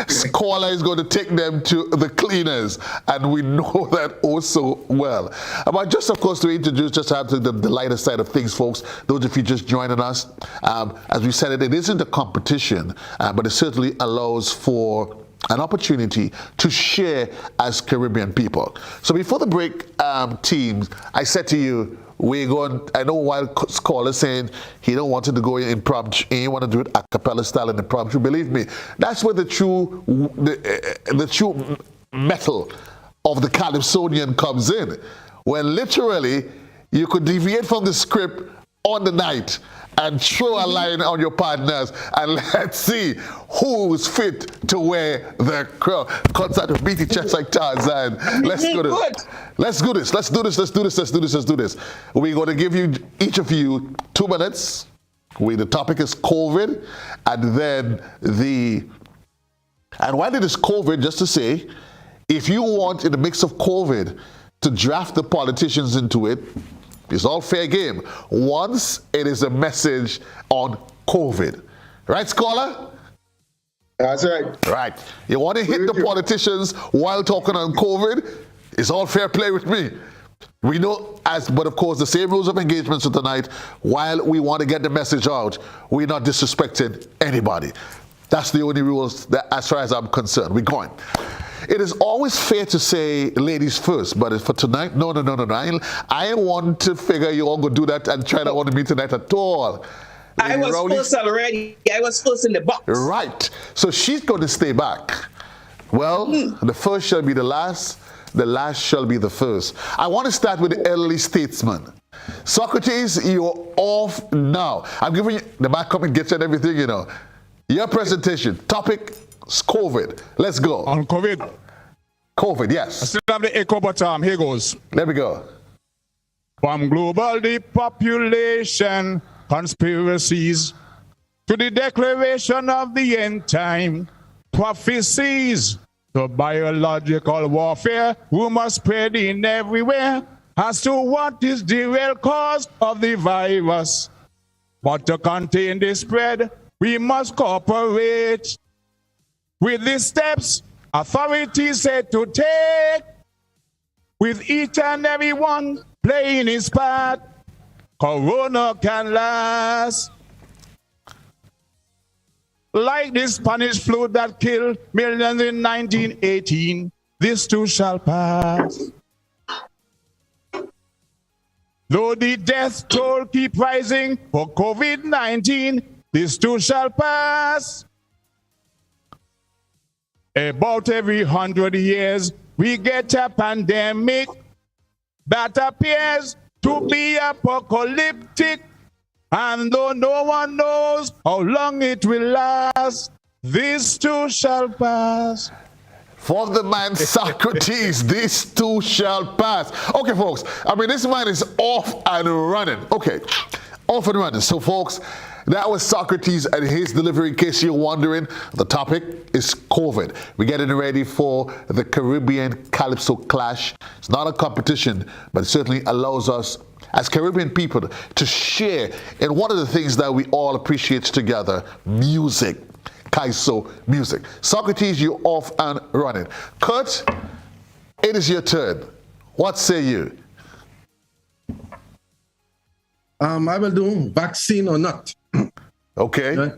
Speaker 1: Scholar is going to take them to the cleaners, and we know that also well. But just, of course, to introduce, just to have the lighter side of things, folks, those of you just joining us, as we said, it isn't a competition, but it certainly allows for an opportunity to share as Caribbean people. So before the break, teams, I said to you, we're going, I know while Scholar saying he don't want it to go in impromptu, he want to do it a cappella style and impromptu. Believe me, that's where the true metal of the Calypsonian comes in. When literally you could deviate from the script on the night and throw a line on your partners, and let's see who's fit to wear the crown. Concert of beat chest like Tarzan. Let's do this. We're going to give you, each of you, 2 minutes. The topic is COVID, and then and while it is COVID, just to say, if you want in the mix of COVID to draft the politicians into it, it's all fair game once it is a message on COVID. Right, Scholar?
Speaker 2: That's right.
Speaker 1: Right. You want to hit the politicians while talking on COVID? It's all fair play with me. We know, but of course, the same rules of engagement for tonight. While we want to get the message out, we're not disrespecting anybody. That's the only rules that, as far as I'm concerned. We're going. It is always fair to say ladies first, but for tonight, no. I want to figure you all go do that and try that one to me tonight at all.
Speaker 3: I was first already. I was first in the box.
Speaker 1: Right. So she's going to stay back. Well, the first shall be the last shall be the first. I want to start with the elderly statesman. Socrates, you're off now. I'm giving you, the back come and get you and everything, you know. Your presentation, topic, COVID. Let's go.
Speaker 6: On COVID?
Speaker 1: COVID, yes.
Speaker 6: I still have the echo, but here goes.
Speaker 1: There we go.
Speaker 6: From global depopulation conspiracies to the declaration of the end time prophecies to biological warfare, rumors spreading everywhere as to what is the real cause of the virus. But to contain the spread, we must cooperate with the steps authorities said to take, with each and every one playing his part. Corona can last. Like the Spanish flu that killed millions in 1918, this too shall pass. Though the death toll keep rising for COVID-19, this too shall pass. About every 100 years, we get a pandemic that appears to be apocalyptic. And though no one knows how long it will last, this too shall pass.
Speaker 1: For the man Socrates, this too shall pass. Okay, folks, I mean, this man is off and running. Okay, off and running. So, folks, that was Socrates and his delivery. In case you're wondering, the topic is COVID. We're getting ready for the Caribbean Calypso Clash. It's not a competition, but it certainly allows us as Caribbean people to share in one of the things that we all appreciate together, music. Kaiso music. Socrates, you're off and running. Kurt, it is your turn. What say you?
Speaker 5: I will do vaccine or not.
Speaker 1: Okay.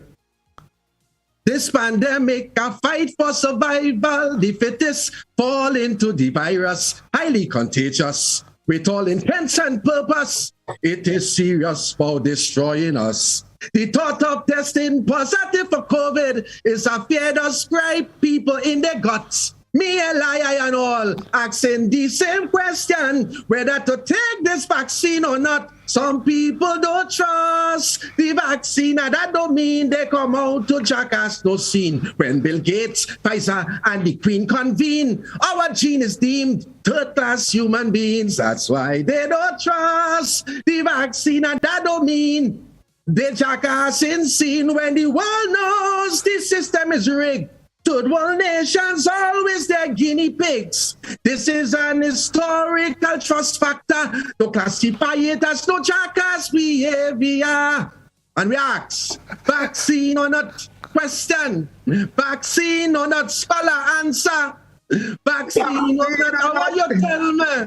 Speaker 5: This pandemic, a fight for survival. The fittest fall into the virus, highly contagious. With all intents and purpose, it is serious for destroying us. The thought of testing positive for COVID is a fear that scribe people in their guts. Me, Eli, and all asking the same question, whether to take this vaccine or not. Some people don't trust the vaccine, and that don't mean they come out to jackass no scene. When Bill Gates, Pfizer, and the Queen convene, our gene is deemed third-class human beings. That's why they don't trust the vaccine, and that don't mean they jackass in scene when the world knows the system is rigged. Third world nations always their guinea pigs. This is an historical trust factor to classify it as no jackass behavior. And we ask, vaccine or not question, vaccine or not scholar answer. Vaccine or not, how you tell me?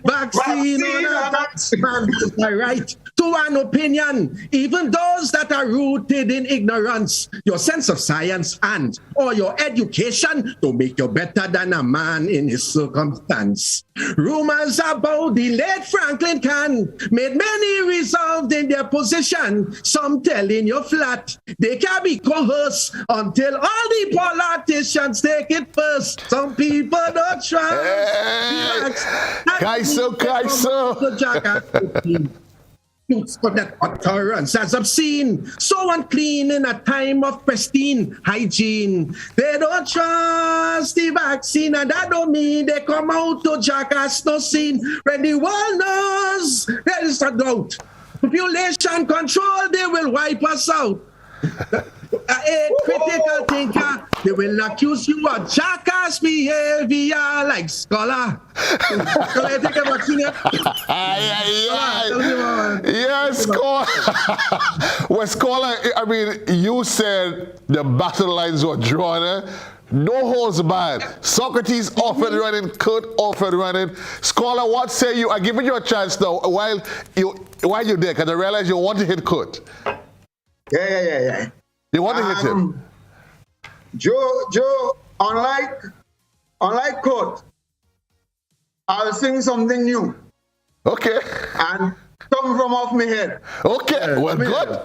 Speaker 5: Vaccine or not, man, is my right to an opinion, even those that are rooted in ignorance. Your sense of science and or your education to make you better than a man in his circumstance. Rumors about the late Franklin can made many resolved in their position. Some telling you flat, they can be coerced until all the politicians take it first. Some people don't trust.
Speaker 1: Kaiso.
Speaker 5: For that utterance as obscene, so unclean in a time of pristine hygiene. They don't trust the vaccine, and that don't mean they come out to jackass no scene. When the world knows there is a doubt, population control, they will wipe us out. A critical thinker, they will accuse you of jackass behavior like scholar. Scholar, take a vaccine.
Speaker 1: Yes, Scholar. Well, Scholar, I mean, you said the battle lines were drawn. No holds barred. Socrates off and running, Kurt off and running. Scholar, what say you? I'm giving you a chance now while you're there, because I realize you want to hit Kurt.
Speaker 2: Yeah.
Speaker 1: You want to hit him?
Speaker 2: Joe, unlike Kurt, I'll sing something new.
Speaker 1: Okay.
Speaker 2: And come from off my head.
Speaker 1: Okay, well, good.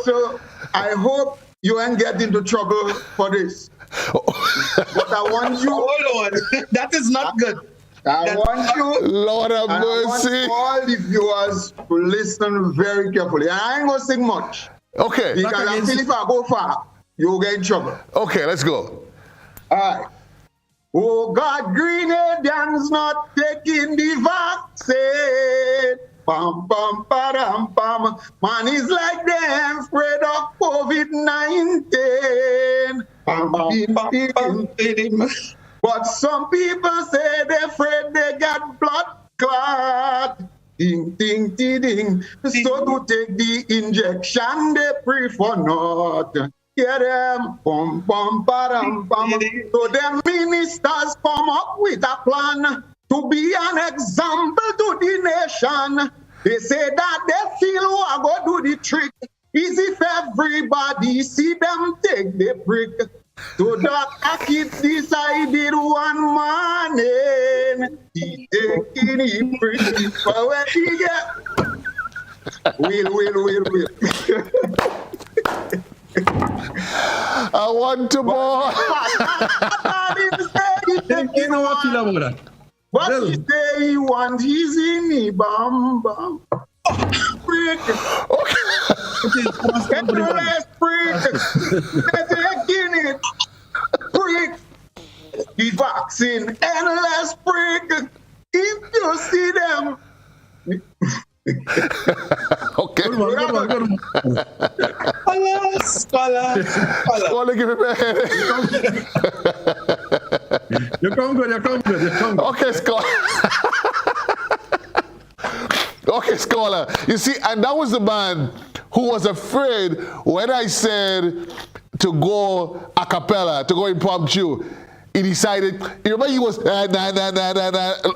Speaker 2: So I hope you ain't get into trouble for this. But I want you.
Speaker 3: Hold on. That is not good.
Speaker 2: I want you.
Speaker 1: Lord have mercy.
Speaker 2: I want all the viewers to listen very carefully. And I ain't going to sing much.
Speaker 1: Okay.
Speaker 2: Because I feel if I go far, you'll get in trouble.
Speaker 1: Okay, let's go.
Speaker 2: All right. Oh, God, Grenadians not taking the vaccine. Pam, pam, padam, pam. Man is like them afraid of COVID-19. Pam, pam, pam. But some people say they're afraid they got blood clot. Ding, ding, ding, ding. So to take the injection, they prefer not. Hear them, bum, bum, badam, bum. So them ministers come up with a plan to be an example to the nation. They say that they feel who are going to do the trick is if everybody see them take the brick. So Dr. Kid decided one morning he taking it pretty for where he get. Will.
Speaker 1: I want to more.
Speaker 5: You know what you love about that?
Speaker 2: What he say he want his in the bum bum. Freak. Endless freak. They're taking it. Freak. The vaccine. Endless freak. If you see them.
Speaker 1: Okay.
Speaker 5: Good one.
Speaker 3: Scholar.
Speaker 1: Scholar, give me my head.
Speaker 5: You come good.
Speaker 1: Okay, Scholar. Okay, Scholar. You see, and that was the man who was afraid when I said to go a cappella, to go impromptu. He decided, you remember he was, nah.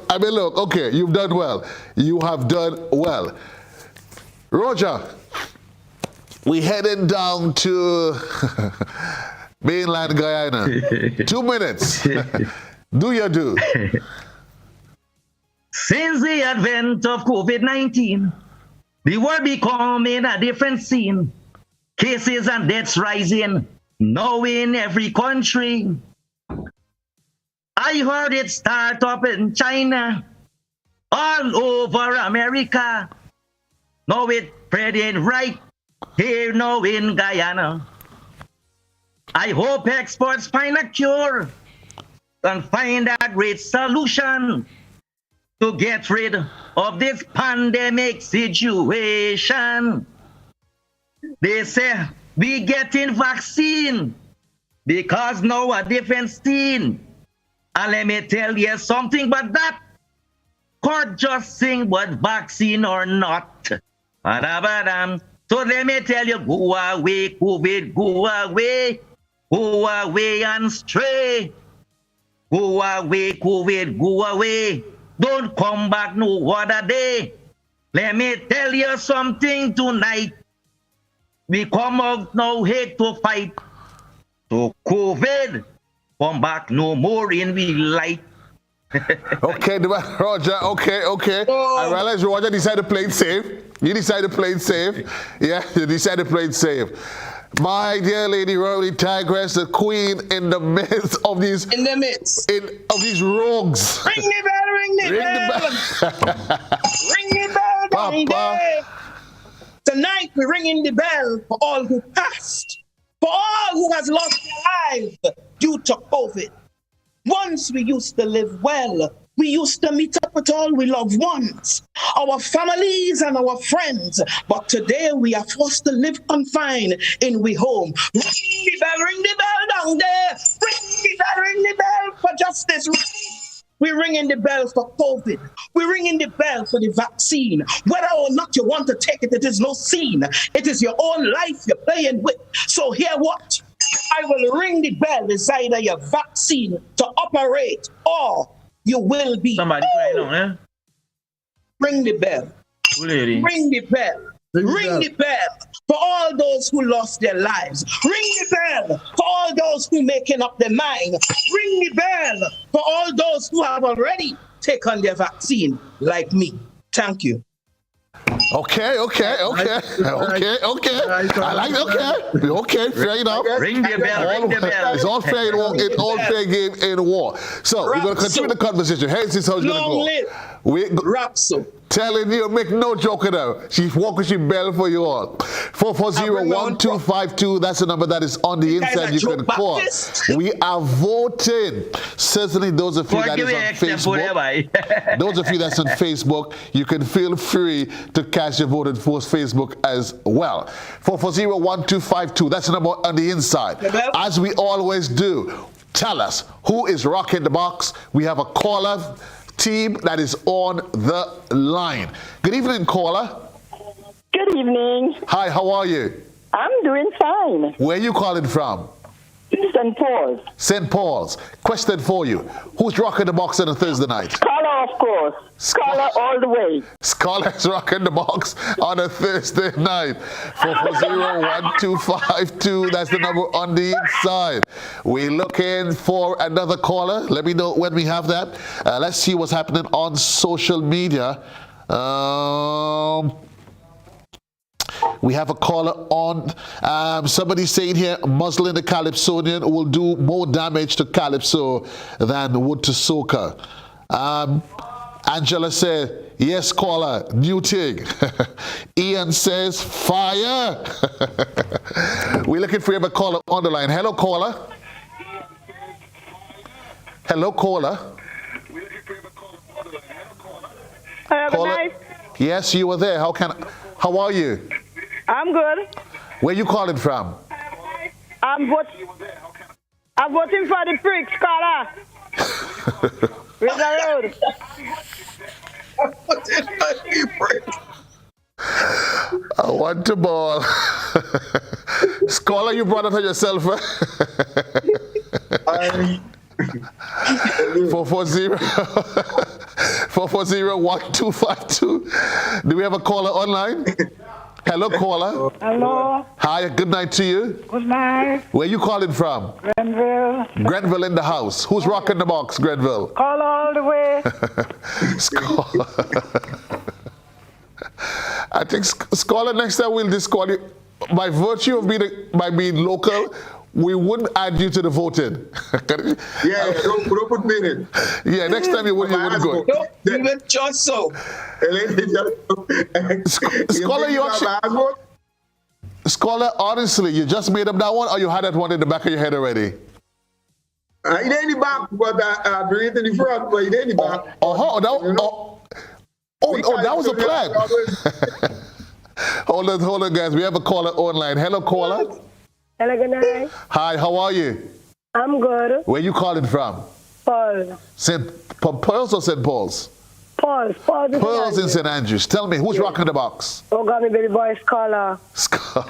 Speaker 1: I mean, look, okay, you've done well. You have done well. Roger, we headed down to mainland Guyana. 2 minutes. Do your do.
Speaker 4: Since the advent of COVID-19, the world becoming a different scene. Cases and deaths rising, now in every country. I heard it start up in China, all over America. Now it's spreading right here now in Guyana. I hope experts find a cure and find a great solution to get rid of this pandemic situation. They say we getting vaccine because now a different scene. And let me tell you something about that. Court just sing what vaccine or not. Ba-da-ba-dam. So let me tell you, go away, COVID, go away and stray. Go away, COVID, go away. Don't come back no other day. Let me tell you something tonight. We come out now hate to fight. So COVID, come back no more in we light.
Speaker 1: Okay, Roger, okay. I realize Roger decided to play it safe. You decided to play it safe. Yeah, you decided to play it safe. My dear Lady Royalty Tigress, the queen in the midst of these...
Speaker 3: In the midst.
Speaker 1: Of these rogues.
Speaker 3: Ring the bell, ring the bell. Ring the bell, down there. Tonight we're ringing the bell for all who passed, for all who has lost their lives due to COVID. Once we used to live well. We used to meet up with all we loved ones, our families and our friends. But today we are forced to live confined in we home. Ring the bell down there. Ring the bell for justice. We're ringing the bell for COVID. We're ringing the bell for the vaccine. Whether or not you want to take it, it is no sin. It is your own life you're playing with. So hear what? I will ring the bell. It's either your vaccine to operate or you will be.
Speaker 4: Somebody crying on, eh?
Speaker 3: Ring the bell.
Speaker 4: Lady.
Speaker 3: Ring the bell. Ring the bell for all those who lost their lives. Ring the bell for all those who making up their mind. Ring the bell for all those who have already taken their vaccine, like me. Thank you.
Speaker 1: Okay. I like okay, fair enough.
Speaker 4: Ring the bell.
Speaker 1: It's all fair in war. It's all fair game in war. So we're going to continue the conversation. Here's how it's going to go.
Speaker 3: Rapso.
Speaker 1: Telling you, make no joke of her. She's walking, she bell for you all. 440-1252. That's the number that is on the inside. You can call. We are voting. Certainly, those of you that is on Facebook. Those of you that's on Facebook, you can feel free to cast your vote on Facebook as well. 440-1252. That's the number on the inside. As we always do, tell us who is rocking the box. We have a caller team that is on the line. Good evening, caller.
Speaker 12: Good evening.
Speaker 1: Hi, how are you?
Speaker 12: I'm doing fine.
Speaker 1: Where are you calling from?
Speaker 12: St. Paul's.
Speaker 1: St. Paul's. Question for you. Who's rocking the box on a Thursday night?
Speaker 12: Scholar, of course. Scholar all the way.
Speaker 1: Scholar's rocking the box on a Thursday night. 440-1252. That's the number on the inside. We're looking for another caller. Let me know when we have that. Let's see what's happening on social media. We have a caller on. Somebody saying here, muzzling the Calypsonian will do more damage to Calypso than would to soca. Angela said, yes, caller, new thing. Ian says, fire. We're looking for a caller on the line. Hello, caller. Hello, caller. Caller. Yes, you were there. How are you?
Speaker 12: I'm good.
Speaker 1: Where you calling from?
Speaker 12: I'm voting for the prick, scholar. Where's the road?
Speaker 1: I want to ball. Scholar, you brought it on yourself. 440-1252. Do we have a caller online? Hello, caller.
Speaker 12: Hello.
Speaker 1: Hi, good night to you.
Speaker 12: Good night.
Speaker 1: Where you calling from?
Speaker 12: Grenville.
Speaker 1: Grenville in the house. Who's rocking the box, Grenville?
Speaker 12: Call all the way.
Speaker 1: I think, Scholar, next time we'll disqualify you. By virtue of being local, we wouldn't add you to the voting.
Speaker 2: Yeah, don't put me in it.
Speaker 1: Yeah, next time you wouldn't go.
Speaker 3: Even just so.
Speaker 1: Scholar, Scholar, honestly, you just made up that one, or you had that one in the back of your head already?
Speaker 2: It ain't in the back, but I bring it in the front, but it ain't in the back.
Speaker 1: That was a plan. Hold on, guys. We have a caller online. Hello, caller.
Speaker 12: Hello, good night.
Speaker 1: Hi, how are you?
Speaker 12: I'm good.
Speaker 1: Where you calling from?
Speaker 12: Paul.
Speaker 1: Pearls or St. Paul's?
Speaker 12: Paul.
Speaker 1: Pearls in St. Andrews. Tell me, who's rocking the box?
Speaker 12: Oh, got me baby boy Scholar.
Speaker 1: Scholar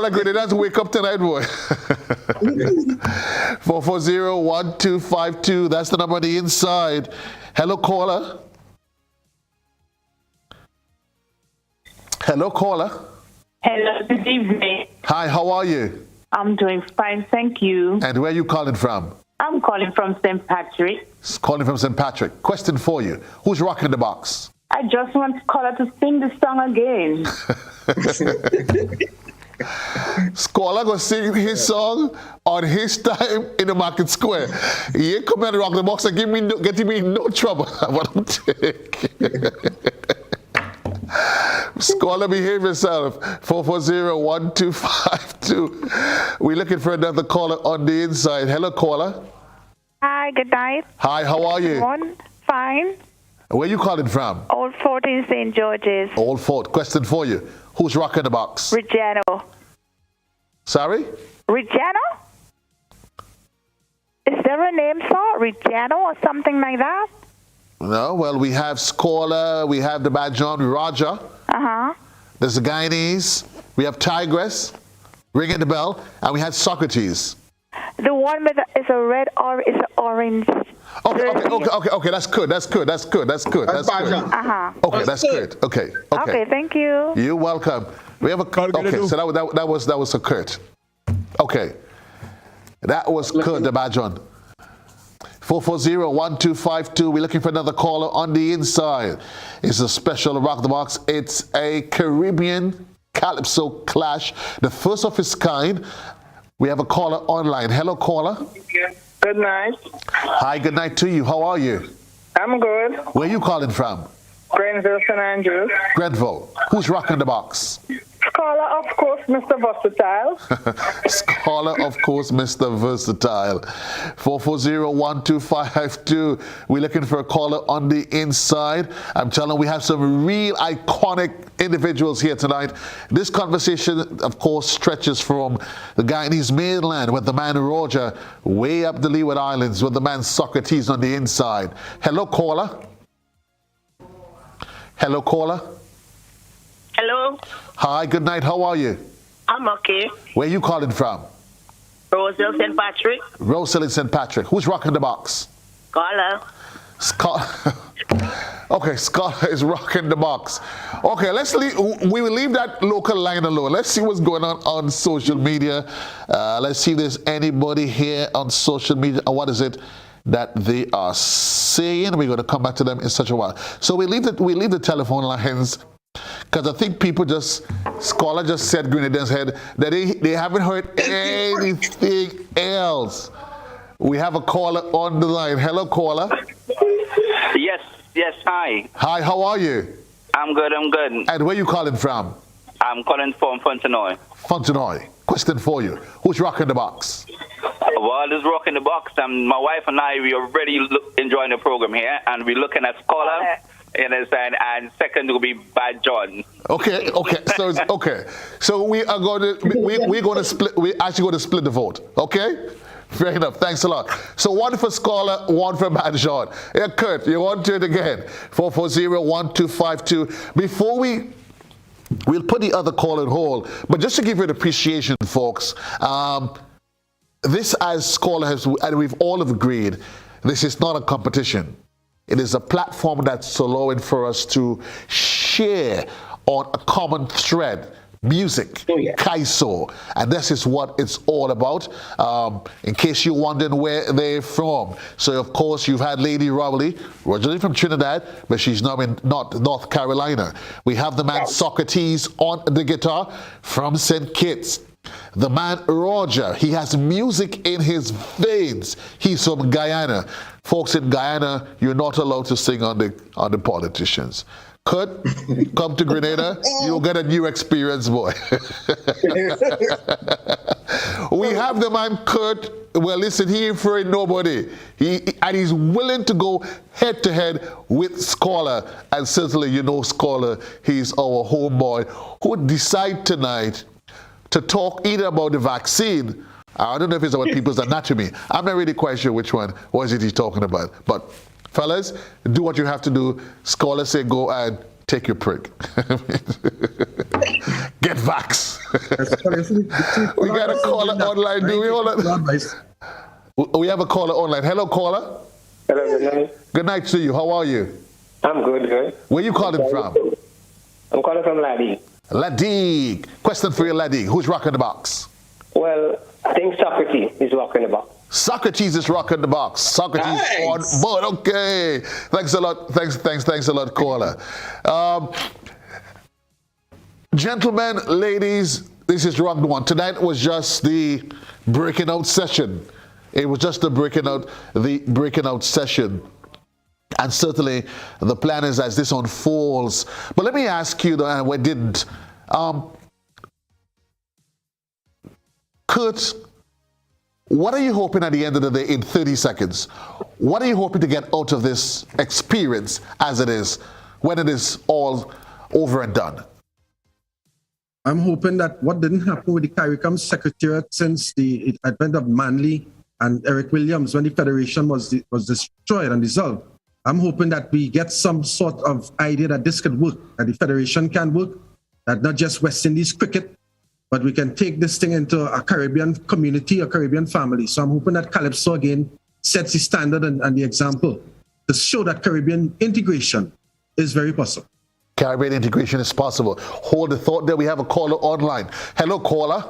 Speaker 1: Grenadians, wake up tonight, boy. 440-1252. That's the number on the inside. Hello, caller. Hello, caller.
Speaker 13: Hello, good evening.
Speaker 1: Hi, how are you?
Speaker 13: I'm doing fine, thank you.
Speaker 1: And where are you calling from?
Speaker 13: I'm calling from St. Patrick.
Speaker 1: Calling from St. Patrick. Question for you. Who's rocking the box?
Speaker 13: I just want Scholar to sing the song again.
Speaker 1: Scholar gonna sing his song on his time in the market square. He ain't come and rock the box and getting me no trouble. I want to take. Scholar, behave yourself. 440-1252. We're looking for another caller on the inside. Hello, caller.
Speaker 14: Hi, good night.
Speaker 1: Hi, how are you?
Speaker 14: Fine.
Speaker 1: Where are you calling from?
Speaker 14: Old Fort in St. George's.
Speaker 1: Old Fort. Question for you. Who's rocking the box?
Speaker 14: Reggiano.
Speaker 1: Sorry?
Speaker 14: Reggiano? Is there a name, sir? Reggiano or something like that?
Speaker 1: No, well, we have Scholar, we have the bad John Roger.
Speaker 14: Uh-huh.
Speaker 1: There's the Guyanese, we have Tigress, ringing the bell, and we had Socrates.
Speaker 14: The one with is a red or is an orange.
Speaker 1: Okay, that's good.
Speaker 14: Uh-huh.
Speaker 1: Okay, that's good. Okay.
Speaker 14: Okay, thank you.
Speaker 1: You're welcome. We have a okay, so that was a Kurt. Okay. That was Kurt the bad John. 440-1252. We're looking for another caller on the inside. It's a special Rock the Box. It's a Caribbean Calypso clash, the first of its kind. We have a caller online. Hello, caller.
Speaker 15: Good night.
Speaker 1: Hi, good night to you. How are you?
Speaker 15: I'm good.
Speaker 1: Where are you calling from?
Speaker 15: Grenville, St. Andrews.
Speaker 1: Grenville. Who's rocking the box?
Speaker 15: Scholar, of course, Mr. Versatile.
Speaker 1: Scholar, of course, Mr. Versatile. 440-1252. We're looking for a caller on the inside. I'm telling you, we have some real iconic individuals here tonight. This conversation, of course, stretches from the Guyanese mainland with the man Roger, way up the Leeward Islands with the man Socrates on the inside. Hello, caller. Hello, caller.
Speaker 16: Hello.
Speaker 1: Hi, good night. How are you?
Speaker 16: I'm okay.
Speaker 1: Where are you calling from?
Speaker 16: Roseville, St. Patrick.
Speaker 1: Roseville in St. Patrick. Who's rocking the box?
Speaker 16: Scholar.
Speaker 1: Okay, Scholar is rocking the box. Okay, we will leave that local line alone. Let's see what's going on social media. Let's see if there's anybody here on social media. What is it that they are saying? We're going to come back to them in such a while. So we leave the telephone lines. Because I think Scholar just said Grenadians head that they haven't heard anything else. We have a caller on the line. Hello, caller.
Speaker 17: Yes, hi.
Speaker 1: Hi, how are you?
Speaker 17: I'm good.
Speaker 1: And where are you calling from?
Speaker 17: I'm calling from Fontenoy.
Speaker 1: Fontenoy. Question for you. Who's rocking the box?
Speaker 17: Well, this is rocking the box. My wife and I, we are already enjoying the program here, and we're looking at Scholar. And second will be Bad John.
Speaker 1: Okay. So it's okay. So we're actually going to split the vote. Okay. Fair enough. Thanks a lot. So one for Scholar, one for Bad John. Yeah, Kurt, you want to do it again? 440-1252. Before we'll put the other call on hold, but just to give you an appreciation, folks. This, as Scholar has, and we've all agreed, this is not a competition. It is a platform that's allowing for us to share on a common thread, music, Kaiso, and this is what it's all about. In case you're wondering where they're from. So, of course, you've had Lady Rowley, originally from Trinidad, but she's now in North Carolina. We have the man Socrates on the guitar from St. Kitts. The man Roger, he has music in his veins. He's from Guyana. Folks in Guyana, you're not allowed to sing on the politicians. Kurt, come to Grenada, you'll get a new experience, boy. We have the man Kurt. Well, listen, he ain't afraid nobody. And he's willing to go head to head with Scholar. And certainly, Scholar, he's our homeboy who decide tonight to talk either about the vaccine I don't know if it's about people's anatomy. I'm not really quite sure which one was it he's talking about. But fellas, do what you have to do. Scholars say go and take your prick. Get vax. We got a caller online. Do we hold on? We have a caller online. Hello, caller.
Speaker 18: Hello, good night.
Speaker 1: Good night to you. How are you?
Speaker 18: I'm good.
Speaker 1: Where you calling from?
Speaker 18: I'm calling from Laddie.
Speaker 1: Laddie. Question for you, Laddie. Who's rocking the box?
Speaker 18: Well, I think Socrates is rocking the box.
Speaker 1: Socrates is rocking the box. Socrates on board. Okay. Thanks a lot. Thanks a lot, caller. Gentlemen, ladies, this is Rock the One. Tonight was just the breaking out session. It was just the breaking out session. And certainly the plan is as this unfolds. But let me ask you, and we didn't. Kurt, what are you hoping at the end of the day in 30 seconds? What are you hoping to get out of this experience as it is when it is all over and done?
Speaker 5: I'm hoping that what didn't happen with the CARICOM Secretariat since the advent of Manley and Eric Williams when the Federation was destroyed and dissolved. I'm hoping that we get some sort of idea that this could work, that the Federation can work, that not just West Indies cricket, but we can take this thing into a Caribbean community, a Caribbean family. So I'm hoping that Calypso again sets the standard and the example to show that Caribbean integration is very possible.
Speaker 1: Caribbean integration is possible. Hold the thought there. We have a caller online. Hello, caller.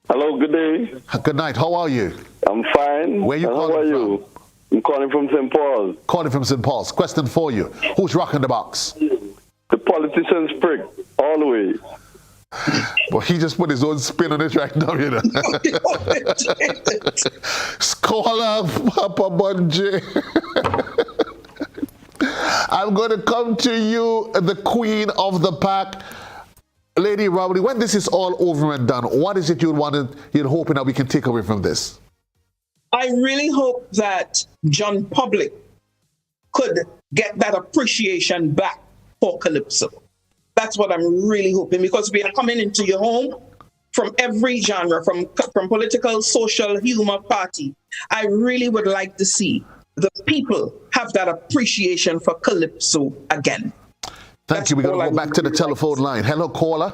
Speaker 19: Hello, good day.
Speaker 1: Good night. How are you?
Speaker 19: I'm fine.
Speaker 1: Where are you calling
Speaker 19: How are
Speaker 1: from?
Speaker 19: you? I'm calling from St. Paul.
Speaker 1: Calling from St. Paul's. Question for you. Who's rocking the box?
Speaker 19: The politician's prick, all the way.
Speaker 1: Well, he just put his own spin on it right now, you know. Scholar Papa Bunji. I'm going to come to you, the queen of the pack. Lady Rowley, when this is all over and done, what is it you're hoping that we can take away from this?
Speaker 3: I really hope that John Public could get that appreciation back for Calypso. That's what I'm really hoping, because we are coming into your home from every genre, from political, social, humor, party. I really would like to see the people have that appreciation for Calypso again.
Speaker 1: Thank you. We're going to go back to the telephone line. Hello, caller.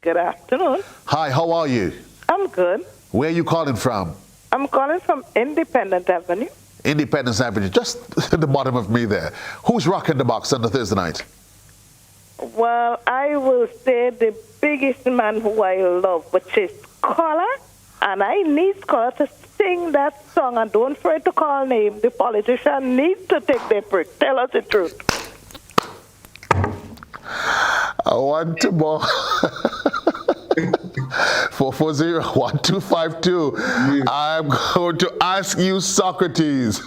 Speaker 20: Good afternoon.
Speaker 1: Hi, how are you?
Speaker 20: I'm good.
Speaker 1: Where are you calling from?
Speaker 20: I'm calling from Independence Avenue.
Speaker 1: Independence Avenue, just at the bottom of me there. Who's rocking the box on the Thursday night?
Speaker 20: Well, I will say the biggest man who I love, which is Scholar, and I need Scholar to sing that song, and don't afraid to call name. The politician needs to take their break. Tell us the truth.
Speaker 1: I want to more. 440-1252. I'm going to ask you, Socrates.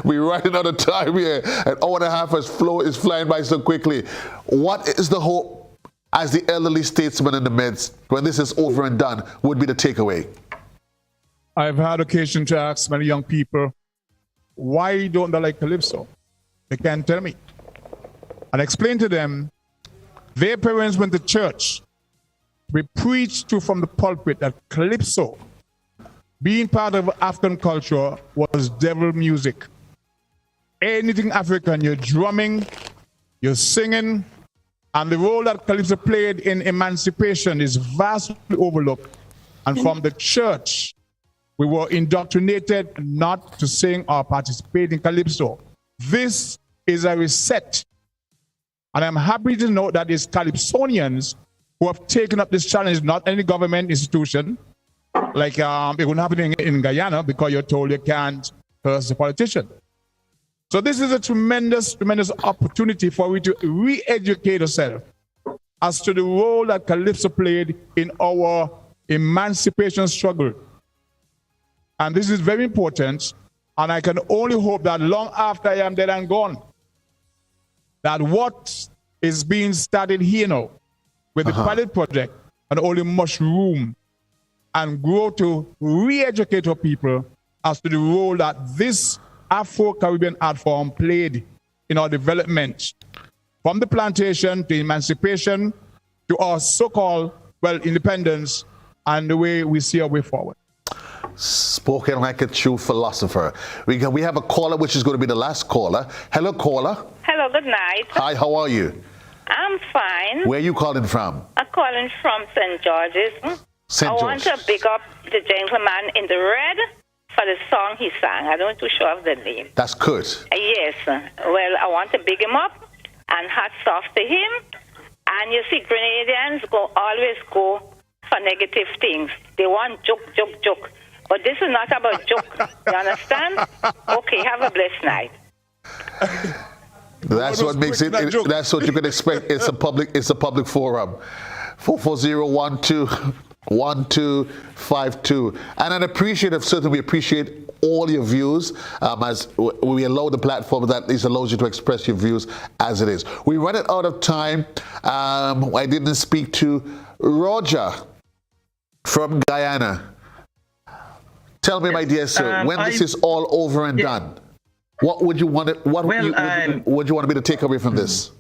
Speaker 1: We're running out of time here. An hour and a half is flying by so quickly. What is the hope as the elderly statesman in the midst, when this is over and done, would be the takeaway?
Speaker 6: I've had occasion to ask many young people, why don't they like Calypso? They can't tell me. And explain to them, their parents went to church. We preached to from the pulpit that Calypso, being part of African culture, was devil music. Anything African, you're drumming, you're singing, and the role that Calypso played in emancipation is vastly overlooked. And from the church, we were indoctrinated not to sing or participate in Calypso. This is a reset. And I'm happy to note that it's Calypsonians who have taken up this challenge, not any government institution, like it wouldn't happen in Guyana because you're told you can't curse a politician. So this is a tremendous, tremendous opportunity for we to re-educate ourselves as to the role that Calypso played in our emancipation struggle. And this is very important, and I can only hope that long after I am dead and gone, that what is being started here now with the pilot project and only mushroom and grow to re-educate our people as to the role that this Afro-Caribbean art form played in our development, from the plantation to emancipation to our so-called, independence and the way we see our way forward.
Speaker 1: Spoken like a true philosopher. We have a caller, which is going to be the last caller. Hello, caller.
Speaker 21: Hello, good night.
Speaker 1: Hi, how are you?
Speaker 21: I'm fine.
Speaker 1: Where are you calling from?
Speaker 21: I'm calling from St. George's.
Speaker 1: St.
Speaker 21: I want to big up the gentleman in the red for the song he sang. I don't too sure of the name.
Speaker 1: That's good.
Speaker 21: Yes. Well, I want to big him up and hats off to him. And you see, Grenadians always go for negative things. They want joke. But this is not about joke. You understand? Okay, have a blessed night.
Speaker 1: That's what makes it. That's what you can expect. It's a public forum. 440-1252. And I'd appreciate if certainly we appreciate all your views as we allow the platform that at least allows you to express your views as it is. We run it out of time. I didn't speak to Roger from Guyana. Tell me, my dear sir, when this is all over and done, what would you want? Would you want me to take away from this?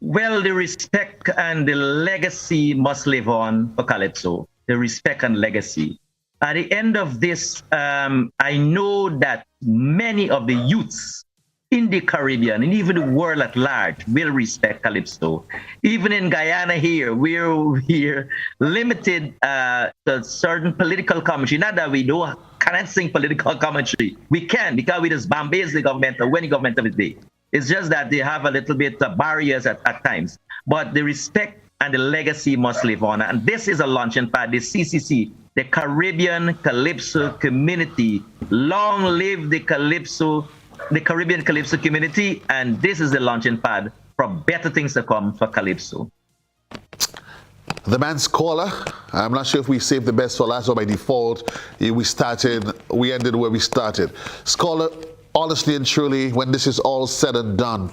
Speaker 4: Well, the respect and the legacy must live on for Calypso. The respect and legacy. At the end of this, I know that many of the youths in the Caribbean and even the world at large will respect Calypso. Even in Guyana here, we're limited to certain political commentary. Not that we cannot sing political commentary. We can, because we just bombase the government or any government of the day. It's just that they have a little bit of barriers at times. But the respect and the legacy must live on. And this is a launching pad, the CCC, the Caribbean Calypso Community. Long live the Caribbean Calypso community, and this is the launching pad for better things to come for Calypso.
Speaker 1: The man's caller. I'm not sure if we saved the best for last or by default. We ended where we started. Scholar, honestly and truly, when this is all said and done,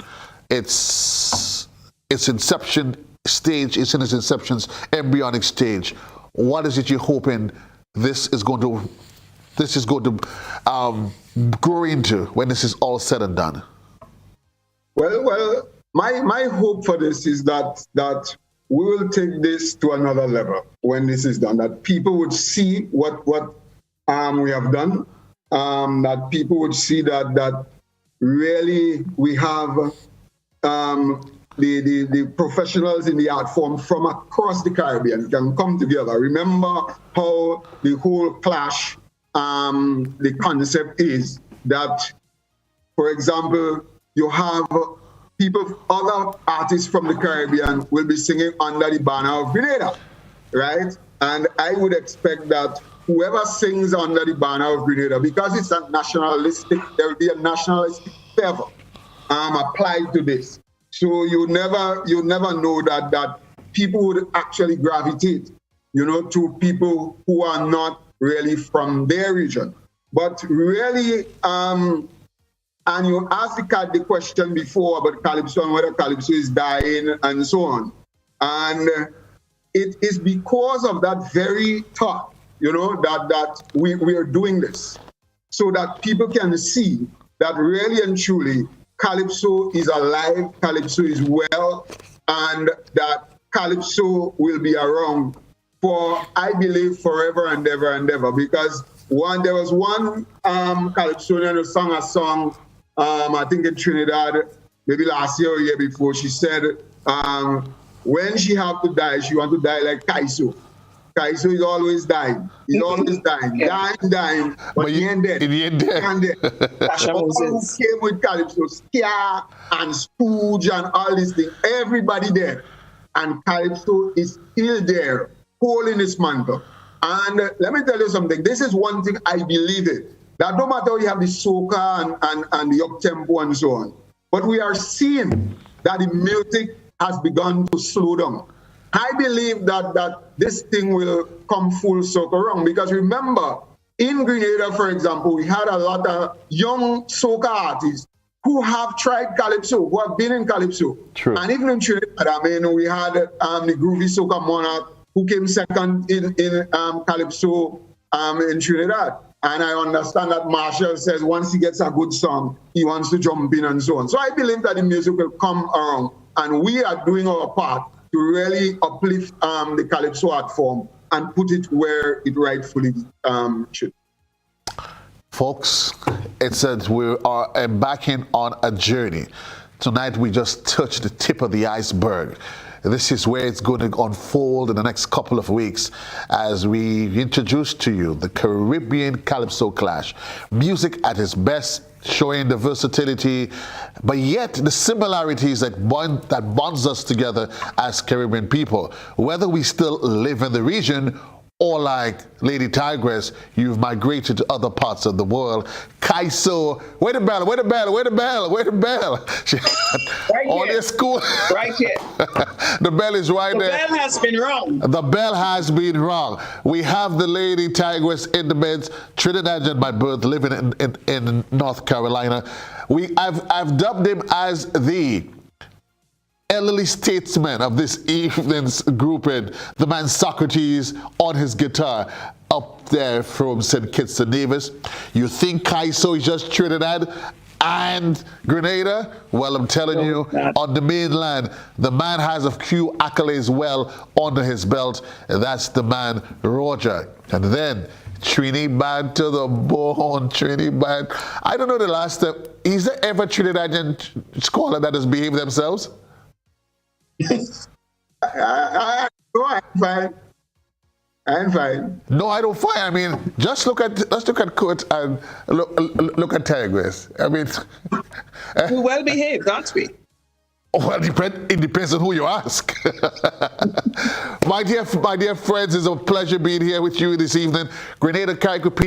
Speaker 1: it's inception stage. It's in its inception's embryonic stage. What is it you're hoping this is going to grow into when this is all said and done?
Speaker 2: Well, my hope for this is that we will take this to another level when this is done. That people would see what we have done. That people would see that really we have the professionals in the art form from across the Caribbean can come together. Remember how the whole clash. The concept is that, for example, you have other artists from the Caribbean will be singing under the banner of Grenada, right? And I would expect that whoever sings under the banner of Grenada, because it's a nationalistic, there will be a nationalistic fervor applied to this. So you never know that people would actually gravitate, to people who are not really from their region. But really, and you asked the question before about Calypso and whether Calypso is dying and so on. And it is because of that very thought, that we are doing this, so that people can see that really and truly Calypso is alive, Calypso is well, and that Calypso will be around for, I believe, forever and ever and ever. Because there was one Calypsonian who sang a song, I think in Trinidad, maybe last year or year before. She said, when she have to die, she want to die like Kaiso. Kaiso is always dying. He's always dying, dying, but he ain't dead.
Speaker 1: He ain't dead.
Speaker 2: All who came with Calypso, Skia and Spooge and all these things, everybody there. And Calypso is still there, holding his mantle. And let me tell you something. This is one thing I believe in. That no matter how you have the soca and the up-tempo and so on, but we are seeing that the music has begun to slow down. I believe that this thing will come full circle around, because remember, in Grenada, for example, we had a lot of young soca artists who have tried Calypso, who have been in Calypso.
Speaker 1: True.
Speaker 2: And even in Trinidad, we had the Groovy Soca Monarch who came second in Calypso in Trinidad. And I understand that Marshall says once he gets a good song, he wants to jump in and so on. So I believe that the music will come around, and we are doing our part to really uplift the Calypso art form and put it where it rightfully should.
Speaker 1: Folks, it says we are embarking on a journey. Tonight we just touched the tip of the iceberg. This is where it's going to unfold in the next couple of weeks as we introduce to you the Caribbean Calypso Clash. Music at its best, showing the versatility, but yet the similarities that bonds us together as Caribbean people. Whether we still live in the region or like Lady Tigress, you've migrated to other parts of the world. Kaiso, where the bell? Where the bell? Where the bell? Where the bell?
Speaker 3: Right
Speaker 1: on
Speaker 3: here.
Speaker 1: this school.
Speaker 3: Right here.
Speaker 1: The bell is right there.
Speaker 3: The bell has been rung.
Speaker 1: The bell has been rung. We have the Lady Tigress in the beds, Trinidadian by birth, living in North Carolina. I've dubbed him as the elderly statesman of this evening's grouping, the man Socrates on his guitar up there from St. Kitts and Nevis. You think Kaiso is just Trinidad and Grenada? Well, I'm telling you, on the mainland, the man has a few accolades well under his belt, and that's the man Roger. And then Trinidad to the bone, Trinidad. I don't know the last time. Is there ever Trinidadian scholar that has behaved themselves?
Speaker 2: I'm fine. I'm fine.
Speaker 1: No, I don't find. I mean, let's look at Kurt and look at Tigress. I mean,
Speaker 3: We're well behaved, aren't we?
Speaker 1: Well, it depends on who you ask. My dear friends, it's a pleasure being here with you this evening. Grenada Caribbean,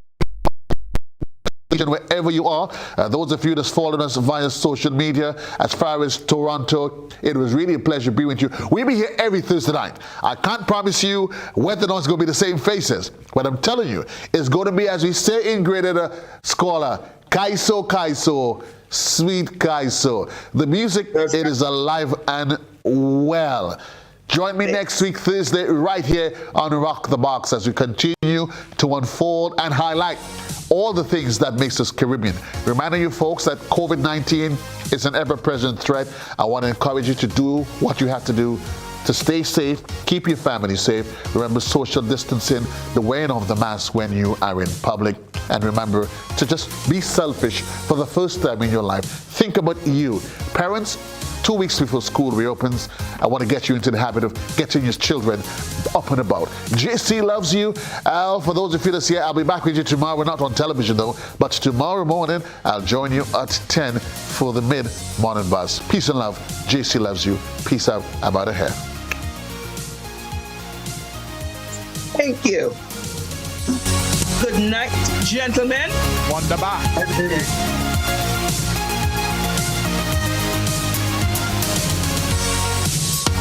Speaker 1: wherever you are, those of you that's following us via social media, as far as Toronto, it was really a pleasure being with you. We'll be here every Thursday night. I can't promise you whether or not it's going to be the same faces. What I'm telling you, it's going to be, as we say in Grenada, scholar, Kaiso, sweet Kaiso. The music, it is alive and well. Join me next week, Thursday, right here on Rock the Box as we continue to unfold and highlight all the things that makes us Caribbean. Reminding you folks that COVID-19 is an ever-present threat. I want to encourage you to do what you have to do to stay safe, keep your family safe. Remember social distancing, the wearing of the mask when you are in public. And remember to just be selfish for the first time in your life. Think about you. Parents, 2 weeks before school reopens, I want to get you into the habit of getting your children up and about. JC loves you. Al, for those of you that's here, I'll be back with you tomorrow. We're not on television though, but tomorrow morning, I'll join you at 10 for the mid-morning buzz. Peace and love. JC loves you. Peace out. I'm out of here.
Speaker 3: Thank you. Good night, gentlemen.
Speaker 6: Wonderbar.